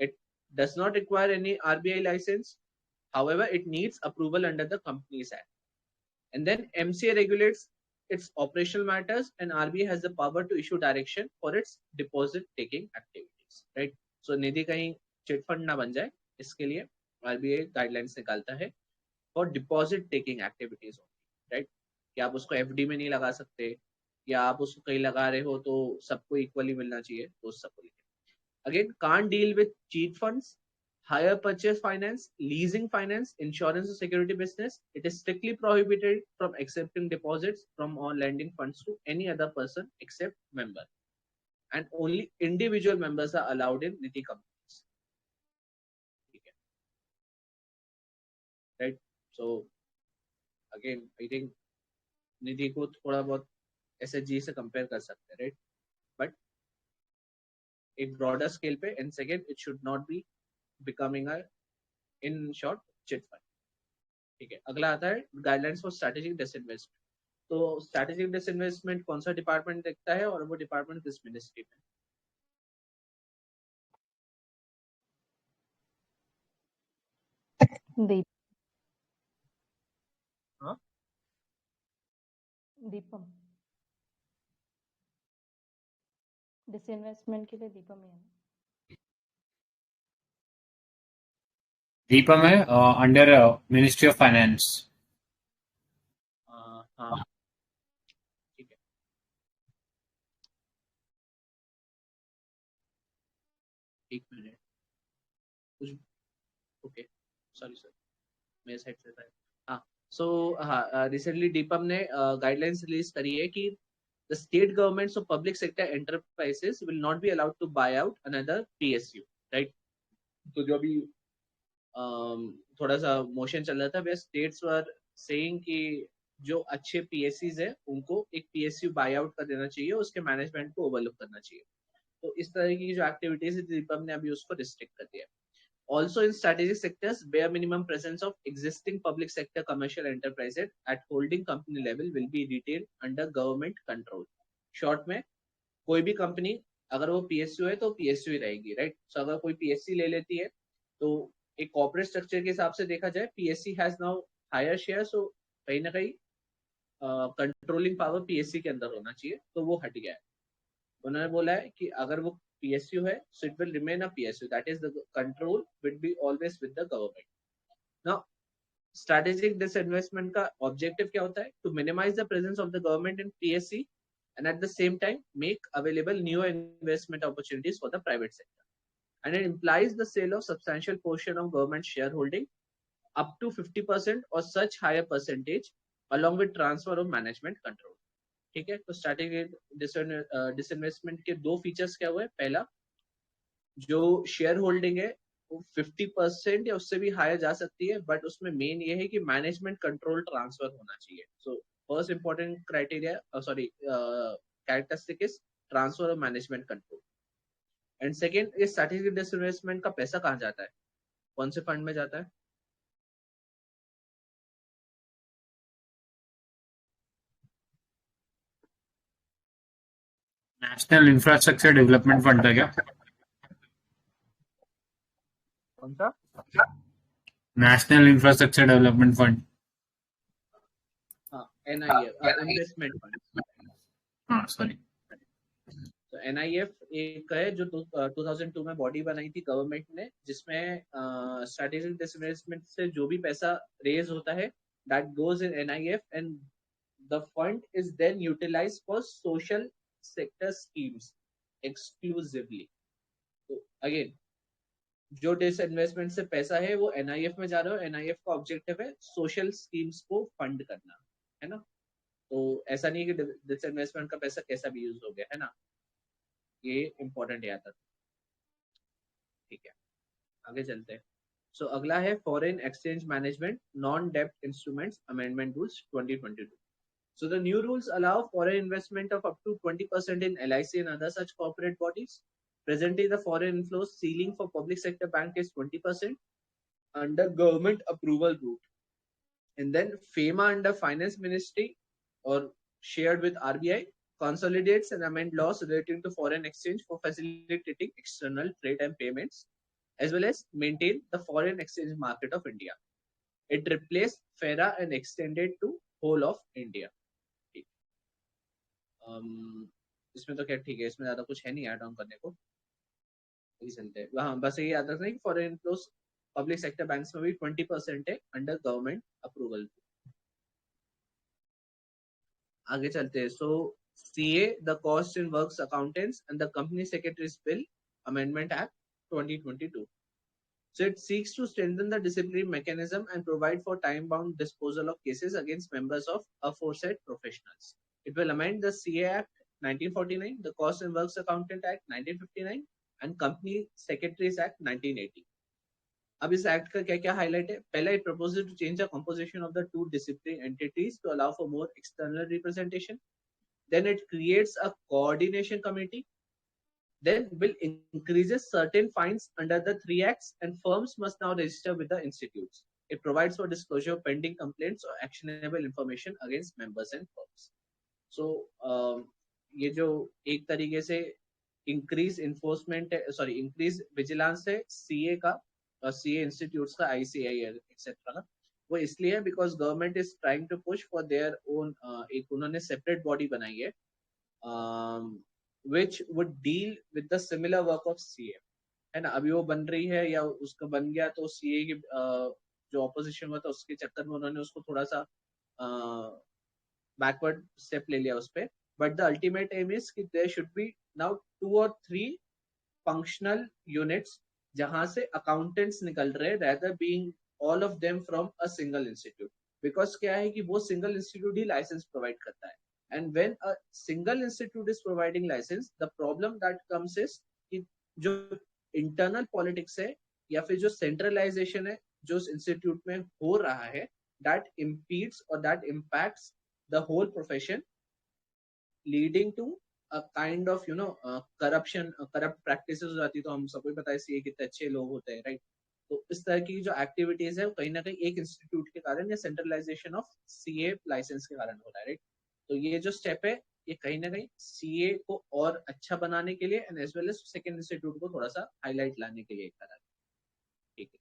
It does not require any RBI license. However, it needs approval under the Companies Act. And then MCA regulates its operational matters and RBI has the power to issue direction for its deposit taking activities, right? So निधि कहीं chit fund ना बन जाए, इसके लिए RBI guidelines निकालता है for deposit taking activities, right? कि आप उसको FD में नहीं लगा सकते, या आप उसको कहीं लगा रहे हो तो सबको इक्वली मिलना चाहिए, तो सबको लिखे. Again, can't deal with cheat funds hire purchase finance, leasing finance, insurance and security business. It is strictly prohibited from accepting deposits from or lending funds to any other person except member, and only individual members are allowed in Niti companies. Okay. Right. So again, I think Niti को थोड़ा बहुत SHG से compare कर सकते हैं, right? But एक broader scale पे, and second, it should not be becoming a, in short, chit fund. ठीक है. अगला आता है गाइडलाइंस फॉर स्ट्रेटेजिक डिसइन्वेस्टमेंट. तो स्ट्रेटेजिक डिसइन्वेस्टमेंट कौन सा डिपार्टमेंट देखता है और वो डिपार्टमेंट किस मिनिस्ट्री में? हाँ, दीपम. डिसइन्वेस्टमेंट के लिए दीपम ही है. दीपम है अंडर मिनिस्ट्री ऑफ फाइनेंस. हाँ, ठीक है. एक मिनट. कुछ ओके, सॉरी सर, मेरे साइड से था. हाँ, सो हाँ, रिसेंटली दीपम ने गाइडलाइंस रिलीज करी है कि the state governments of public sector enterprises will not be allowed to buy out another PSU, right? तो जो अभी थोड़ा सा मोशन चल रहा था, वे स्टेट्स वर सेइंग कि जो अच्छे PSCs है उनको एक PSU बाय आउट कर देना चाहिए, उसके मैनेजमेंट को ओवरलुक करना चाहिए. तो इस तरह की जो एक्टिविटीज है दीपम ने अभी उसको रिस्ट्रिक्ट कर दिया. Also in strategic sectors, bare minimum presence of existing public sector commercial enterprises at holding company level will be retained under government control. Short में कोई भी कंपनी अगर वो PSU है तो PSU ही रहेगी, राइट? सो अगर कोई PSC ले लेती है तो एक कॉर्पोरेट स्ट्रक्चर के हिसाब से देखा जाए PSC has now higher share, so कहीं ना कहीं कंट्रोलिंग पावर PSC के अंदर होना चाहिए, तो वो हट गया है. उन्होंने बोला है कि अगर वो PSU है, so it will remain a PSU. That is, the control will be always with the government. Now, strategic disinvestment का objective क्या होता है? To minimize the presence of the government in PSC and at the same time make available new investment opportunities for the private sector. And it implies the sale of substantial portion of government shareholding up to 50% or such higher percentage along with transfer of management control. ठीक है. तो strategic disinvestment के दो features क्या हुए? पहला, जो share holding है वो 50% या उससे भी हायर जा सकती है, बट उसमें मेन ये है कि मैनेजमेंट कंट्रोल ट्रांसफर होना चाहिए. So first important criteria characteristic is transfer of management control. And second, ये स्ट्रैटेजिक डिसइन्वेस्टमेंट का पैसा कहाँ जाता है? कौन से फंड में जाता है? नेशनल इंफ्रास्ट्रक्चर डेवलपमेंट फंड था क्या? कौन सा? National infrastructure development fund. हाँ, NIF इन्वेस्टमेंट फंड. हाँ, सॉरी. तो NIF एक है जो 2002 में बॉडी बनाई थी गवर्नमेंट ने, जिसमें स्ट्रेटेजिक डिसइन्वेस्टमेंट से जो भी पैसा रेज होता है that goes in NIF and the fund is then utilized for social sector schemes exclusively. तो अगेन, जो डिसइन्वेस्टमेंट से पैसा है वो NIF में जा रहा है. NIF का ऑब्जेक्टिव है सोशल स्कीम्स को फंड करना, है ना? तो ऐसा नहीं है कि डिसइन्वेस्टमेंट का पैसा कैसा भी यूज हो गया, है ना? ये इंपॉर्टेंट याद रखना. ठीक है, आगे चलते हैं. सो अगला है फॉरेन एक्सचेंज मैनेजमेंट नॉन डेब्ट instruments amendment rules 2022. So the new rules allow foreign investment of up to 20% in LIC and other such corporate bodies. Presently, the foreign inflows ceiling for public sector bank is 20% under government approval route. And then FEMA under Finance Ministry or shared with RBI consolidates and amend laws relating to foreign exchange for facilitating external trade and payments, as well as maintain the foreign exchange market of India. It replaced FERA and extended to whole of India. इसमें तो क्या ठीक है, इसमें ज्यादा कुछ है नहीं ऐड ऑन करने को. चलते हैं. हाँ, बस ये याद रखना है कि foreign inflows public sector banks में भी 20% है अंडर गवर्नमेंट अप्रूवल. आगे चलते हैं. सो CA the cost in works accountants and the company secretaries bill amendment act 2022. So it seeks to strengthen the disciplinary mechanism and provide for time-bound disposal of cases against members of aforesaid professionals. It will amend the CA Act 1949, the Cost and Works Accountant Act 1959 and Company Secretaries Act 1980. अब इस act का क्या क्या highlight है? पहला, it proposes to change the composition of the two disciplinary entities to allow for more external representation. Then it creates a coordination committee. Then will increases certain fines under the 3 acts and firms must now register with the institutes. It provides for disclosure of pending complaints or actionable information against members and firms. So ये जो एक तरीके से increase enforcement sorry increase vigilance है CA का और CA institutes का ICI etcetera का, वो इसलिए है because government is trying to push for their own, एक उन्होंने सेपरेट बॉडी बनाई है which would deal with the similar work of CA, है ना. अभी वो बन रही है या उसका बन गया तो CA की जो ऑपोजिशन हुआ था उसके चक्कर में उन्होंने उसको थोड़ा सा बैकवर्ड स्टेप ले लिया उस पे. But the ultimate aim is कि there should be now 2 or 3 functional units जहां से अकाउंटेंट्स निकल रहे rather being all of them from a single institute. Because क्या है कि वो सिंगल इंस्टीट्यूट ही लाइसेंस प्रोवाइड करता है. And when a single institute is providing license, the problem that comes is कि जो internal politics है या फिर जो centralization है जो उस institute में हो रहा है, that impedes or that impacts the whole profession, leading to a kind of corruption, corrupt practices हो जाती. तो हम सबको पता है सीए कितने अच्छे लोग होते हैं, राइट. तो इस तरह की जो एक्टिविटीज है वो कहीं ना कहीं एक इंस्टीट्यूट के कारण या सेंट्रलाइजेशन ऑफ सीए लाइसेंस के कारण हो रहा है, राइट. तो ये जो स्टेप है ये कहीं ना कहीं सीए को और अच्छा बनाने के लिए and as well as second institute को थोड़ा सा हाईलाइट लाने के लिए करा है. ठीक है,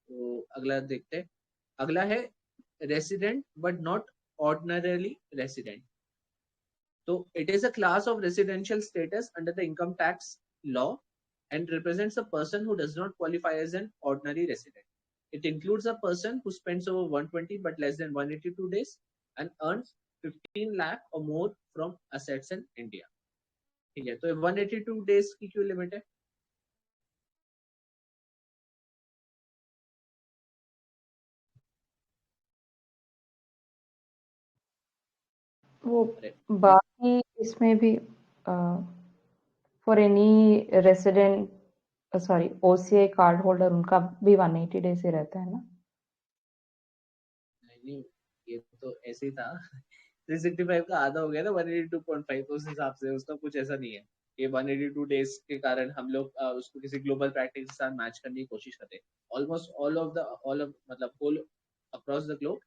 तो अगला देखते हैं. अगला है resident but not ordinarily resident. तो it is a class of residential status under the income tax law and represents a person who does not qualify as an ordinary resident. It includes a person who spends over 120 but less than 182 days and earns 15 lakh or more from assets in India. ठीक है, तो 182 days की क्यों limit है? वो बाकी इसमें भी for any resident sorry OCI card holder उनका भी 180 डेज ही रहता है ना? नहीं, ये तो ऐसे ही था. 365 का आधा हो गया ना 182.5, तो उस हिसाब से उसका कुछ ऐसा नहीं है. ये 182 डेज के कारण हम लोग उसको किसी ग्लोबल प्रैक्टिस के साथ मैच करने की कोशिश करते हैं. ऑलमोस्ट ऑल ऑफ मतलब whole across the globe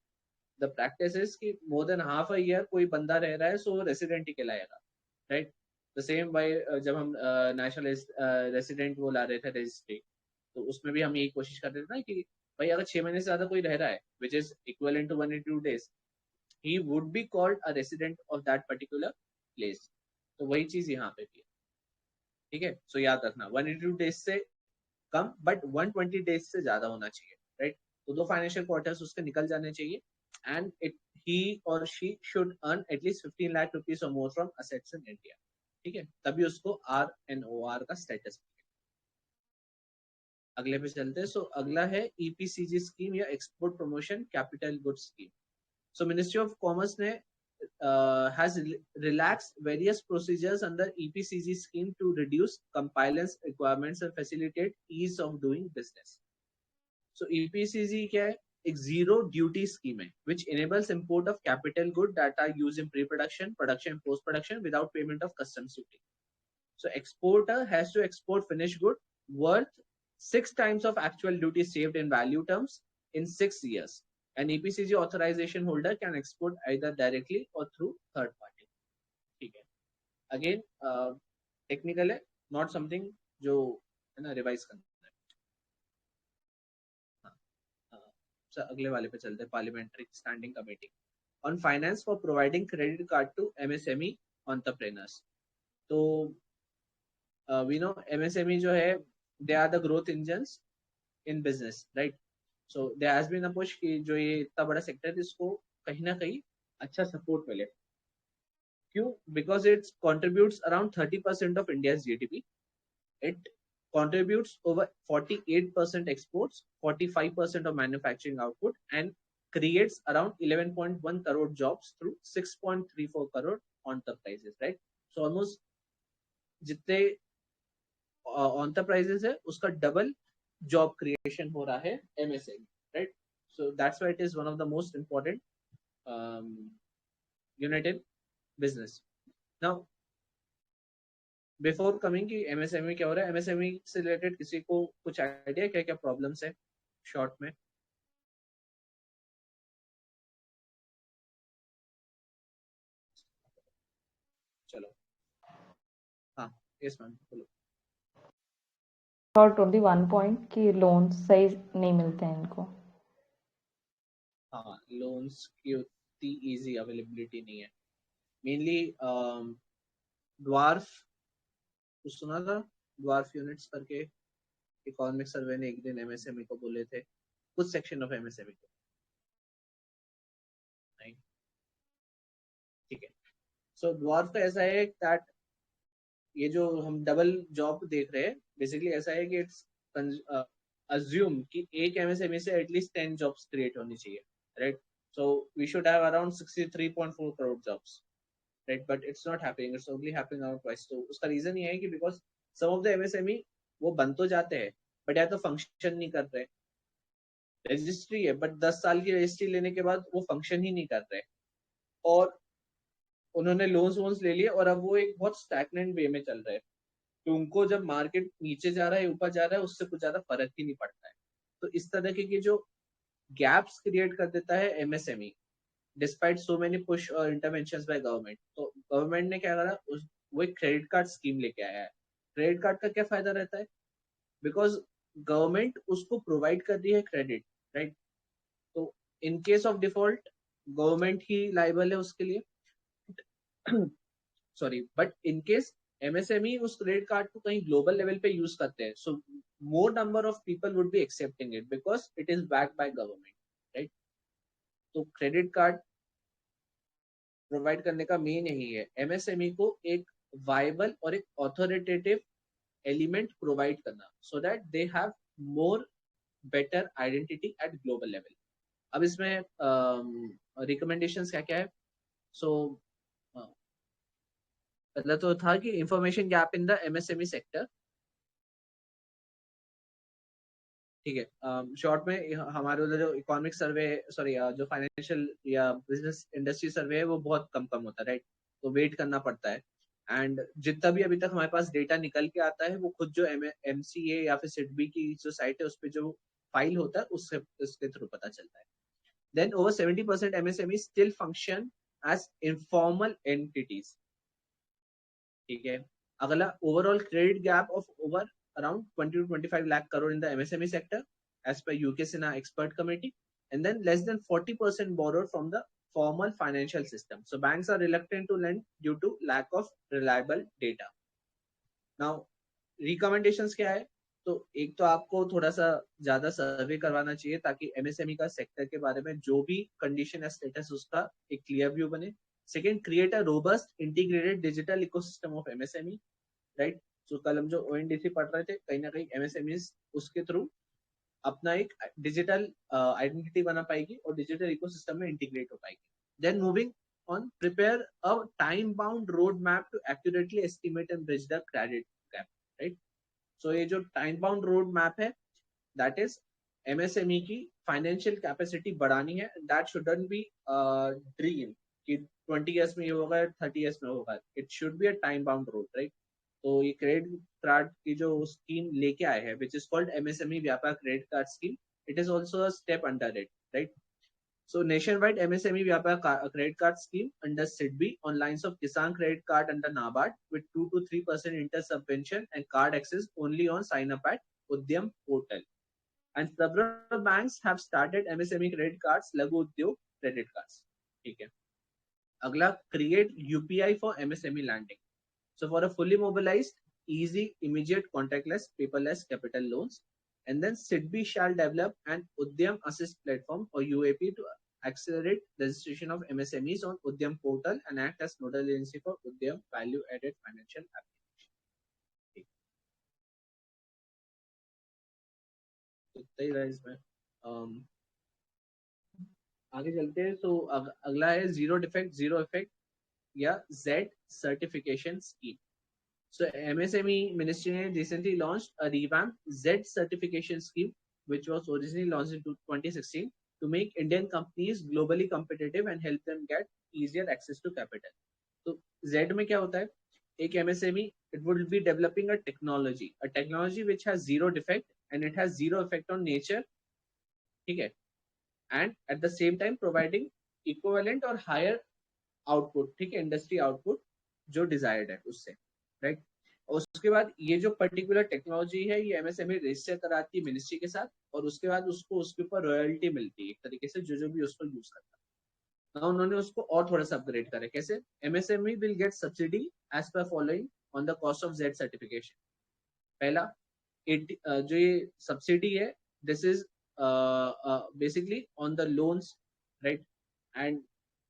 the practice is कि more than half a year कोई बंदा रह रहा है सो रेसिडेंट ही कहलाएगा, राइट. द सेम बाय जब हम नेशनल रेसिडेंट वो ला रहे थे रजिस्ट्री, तो उसमें भी हम यही कोशिश करते थे ना कि भाई अगर 6 महीने से ज्यादा कोई रह रहा है which is equivalent to 182 days, he would be called a resident of that particular place. तो वही चीज यहाँ पे भी है, ठीक है. सो याद रखना 182 days से कम बट 120 days से ज्यादा होना चाहिए, राइट. तो 2 फाइनेंशियल क्वार्टर्स उसके निकल जाने चाहिए and it he or she should earn at least 15 lakh rupees or more from assets in India. ठीक है, तभी उसको RNOR का स्टेटस. अगले पे चलते हैं. सो अगला है EPCG स्कीम या export promotion capital goods scheme. So Ministry of Commerce ने has relaxed various procedures under EPCG scheme to reduce compliance requirements and facilitate ease of doing business. So EPCG क्या है? एक zero duty scheme है which enables import of capital good that are used in pre-production, production and post-production without payment of customs duty. So exporter has to export finished good worth 6 times of actual duty saved in value terms in 6 years. An EPCG authorization holder can export either directly or through third party. ठीक है, again technical है, not something जो है ना revise करना है. अगले वाले पे चलते हैं. Parliamentary standing committee on finance for providing credit card to MSME entrepreneurs. तो वी नो MSME जो है they are the growth engines in business, right. So there has been a push कि जो ये इतना बड़ा सेक्टर है इसको कहीं ना कहीं अच्छा सपोर्ट मिले. क्यों? Because it contributes around 30% of India's GDP. It contributes over 48% exports, 45% of manufacturing output, and creates around 11.1 crore jobs through 6.34 crore enterprises, right? So almost जितने enterprises है उसका double job creation हो रहा है MSME, right? So that's why it is one of the most important unit in business. Now before coming कि MSME क्या हो रहा है, एमएसएमई से रिलेटेड किसी को कुछ आइडिया क्या क्या प्रॉब्लम्स है शॉर्ट में? चलो हाँ यस मैम बोलो। और ओनली वन पॉइंट कि लोन्स सही नहीं मिलते हैं इनको। हाँ लोन्स की उतनी इजी अवेलेबिलिटी नहीं है, मेनली ड्वार्फ सुना था, ड्वार्फ यूनिट्स करके इकोनॉमिक सर्वे ने एक दिन एमएसएमई को बोले थे, कुछ सेक्शन ऑफ एमएसएमई को, नहीं ठीक है। सो ड्वार्फ का ऐसा है दैट ये जो हम डबल जॉब देख रहे हैं बेसिकली ऐसा है कि इट्स अज्यूम कि एक एमएसएमई से एटलीस्ट 10 जॉब्स क्रिएट होनी चाहिए, right? So we should have around 63.4 crore jobs, right? But it's not happening, it's only happening around twice. तो उसका रीजन ये है कि because some of the MSME वो बन तो जाते हैं बट या तो फंक्शन नहीं कर रहे, रजिस्ट्री है बट 10 साल की रजिस्ट्री लेने के बाद वो फंक्शन ही नहीं कर रहे, और उन्होंने लोन्स वोन्स ले लिए और अब वो एक बहुत स्टैग्नेंट वे में चल रहे हैं, तो उनको जब मार्केट नीचे जा रहा है ऊपर जा रहा है उससे कुछ ज्यादा फर्क ही नहीं पड़ता है। तो इस तरह के जो गैप्स क्रिएट कर देता है MSME despite so many push और इंटरवेंशंस बाय गवर्नमेंट। तो गवर्नमेंट ने क्या करा, वो एक क्रेडिट कार्ड स्कीम लेके आया है। क्रेडिट कार्ड का क्या फायदा रहता है, बिकॉज गवर्नमेंट उसको प्रोवाइड कर रही है क्रेडिट, राइट? तो in case of default government ही लाइबल है उसके लिए, sorry, but in case MSME उस क्रेडिट कार्ड को कहीं ग्लोबल लेवल पे यूज करते हैं, so more number of people would be accepting it because it is backed by government, right? तो क्रेडिट कार्ड प्रोवाइड करने का मेन यही है, एमएसएमई को एक वायबल और एक ऑथोरिटेटिव एलिमेंट प्रोवाइड करना so that they have more better identity at global level. अब इसमें रिकमेंडेशंस क्या क्या है? सो पहला तो था कि information gap in the MSME sector, ठीक है। शॉर्ट में हमारे उधर जो इकोनॉमिक सर्वे, सॉरी जो फाइनेंशियल या बिजनेस इंडस्ट्री सर्वे है वो बहुत कम होता है, राइट? तो वेट करना पड़ता है, एंड जितना भी अभी तक हमारे पास डेटा निकल के आता है वो खुद जो एमसीए या फिर सिडबी की जो साइट है उस पर जो फाइल होता है उसके थ्रू पता चलता है। Then over 70% MSME still function as informal entities, ठीक है। अगला, overall credit gap of over around 20 to 25 lakh crore in the MSME sector as per UK Sina expert committee, and then less than 40% borrowed from the formal financial system. So banks are reluctant to lend due to lack of reliable data. Now recommendations क्या है? तो एक तो आपको थोड़ा सा ज्यादा सर्वे करवाना चाहिए ताकि एमएसएमई का सेक्टर के बारे में जो भी कंडीशन है स्टेटस उसका एक क्लियर व्यू बने। Second, create a robust integrated digital ecosystem of MSME, right? तो कल हम जो ओएनडीसी पढ़ रहे थे कहीं ना कहीं एमएसएमई उसके थ्रू अपना एक डिजिटल आइडेंटिटी बना पाएगी और डिजिटल इकोसिस्टम में इंटीग्रेट हो पाएगी। Then moving on, prepare a time bound road map to accurately estimate and bridge the credit gap, right? So ये जो टाइम बाउंड रोड मैप है दैट इज एमएसएमई की फाइनेंशियल कैपेसिटी बढ़ानी है। That shouldn't be dream कि 20 years में ये होगा 30 इयर्स में होगा, it should be a time bound road, right? तो ये क्रेडिट कार्ड की जो स्कीम लेके आए हैं विच इज कॉल्ड एमएसएमई व्यापार credit card scheme, it is also a step under it, right? So nationwide MSME Vyapar credit card scheme under SIDBI on lines of Kisan credit card under NABARD with 2 to 3% interest subvention and card access only on sign up at Udyam portal. And several banks have started MSME credit cards, Laghu Udyog credit cards. ठीक है। अगला, create UPI for MSME lending. So for a fully mobilized, easy, immediate, contactless, paperless capital loans. And then SIDBI shall develop an Udyam Assist platform or UAP to accelerate registration of MSMEs on Udyam portal and act as nodal agency for Udyam value-added financial application. इतना ही रहा इसमें। आगे चलते हैं। तो अगला है zero defect zero effect या Z certification scheme. So MSME Ministry has recently launched a revamped Z certification scheme, which was originally launched in 2016 to make Indian companies globally competitive and help them get easier access to capital. So Z में क्या होता है? एक MSME, it would be developing a technology which has zero defect and it has zero effect on nature, ठीक है? And at the same time providing equivalent or higher output, ठीक है? Industry output जो desired है उससे, right? और उसके बाद ये जो पर्टिकुलर टेक्नोलॉजी है ये एमएसएमई रजिस्टर कराती है मिनिस्ट्री के साथ और उसके बाद उसको उसके ऊपर रॉयल्टी मिलती है एक तरीके से जो भी उसको यूज करता है। ना उन्होंने उसको और थोड़ा सा अपग्रेड करा। कैसे? MSME will get subsidy as per following on the cost of Z certification. पहला जो ये सब्सिडी है this is basically on the loans, right, and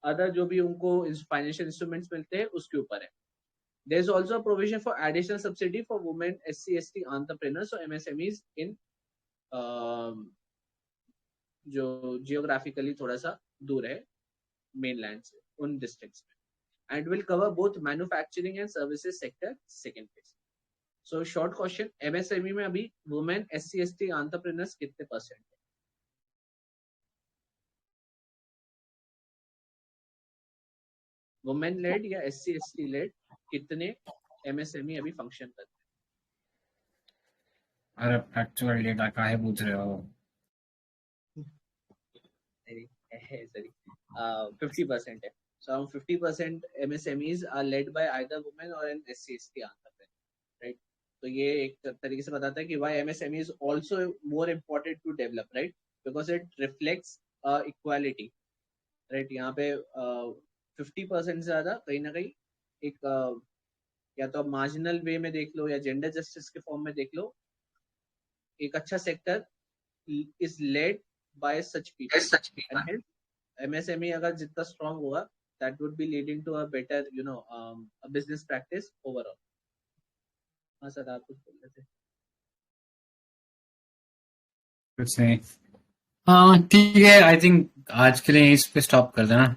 other जो भी उनको फाइनेंशियल इंस्ट्रूमेंट्स मिलते हैं उसके ऊपर है। There is also a provision for additional subsidy for women SC/ST entrepreneurs, so MSMEs in जो geographically थोड़ा सा दूर है mainland से उन districts में, and will cover both manufacturing and services sector second phase. So short question, MSME में अभी women SC/ST entrepreneurs कितने परसेंट है? वुमेन लेड या SC/ST लेड कितने MSME अभी फंक्शन करते हैं? अरे एक्चुअल डेटा काहे पूछ रहे हो? Sorry, 50% है। So around 50% MSMEs are led by either women or an SC/ST entrepreneur, right? तो ये एक तरीके से बताता है कि why MSME is also more important to develop, right? Because it reflects equality, right? यहाँ पे 50% से ज्यादा कहीं ना कहीं एक या तो मार्जिनल वे में देख लो या जेंडर जस्टिस के फॉर्म में देख लो, एक अच्छा sector is led by such people and hence MSME अगर जितना स्ट्रांग होगा that would be leading to a better business practice overall. हाँ सर, आप कुछ बोल रहे थे? कुछ नहीं। हाँ ठीक है, आई थिंक आज के लिए इस पे स्टॉप कर देना।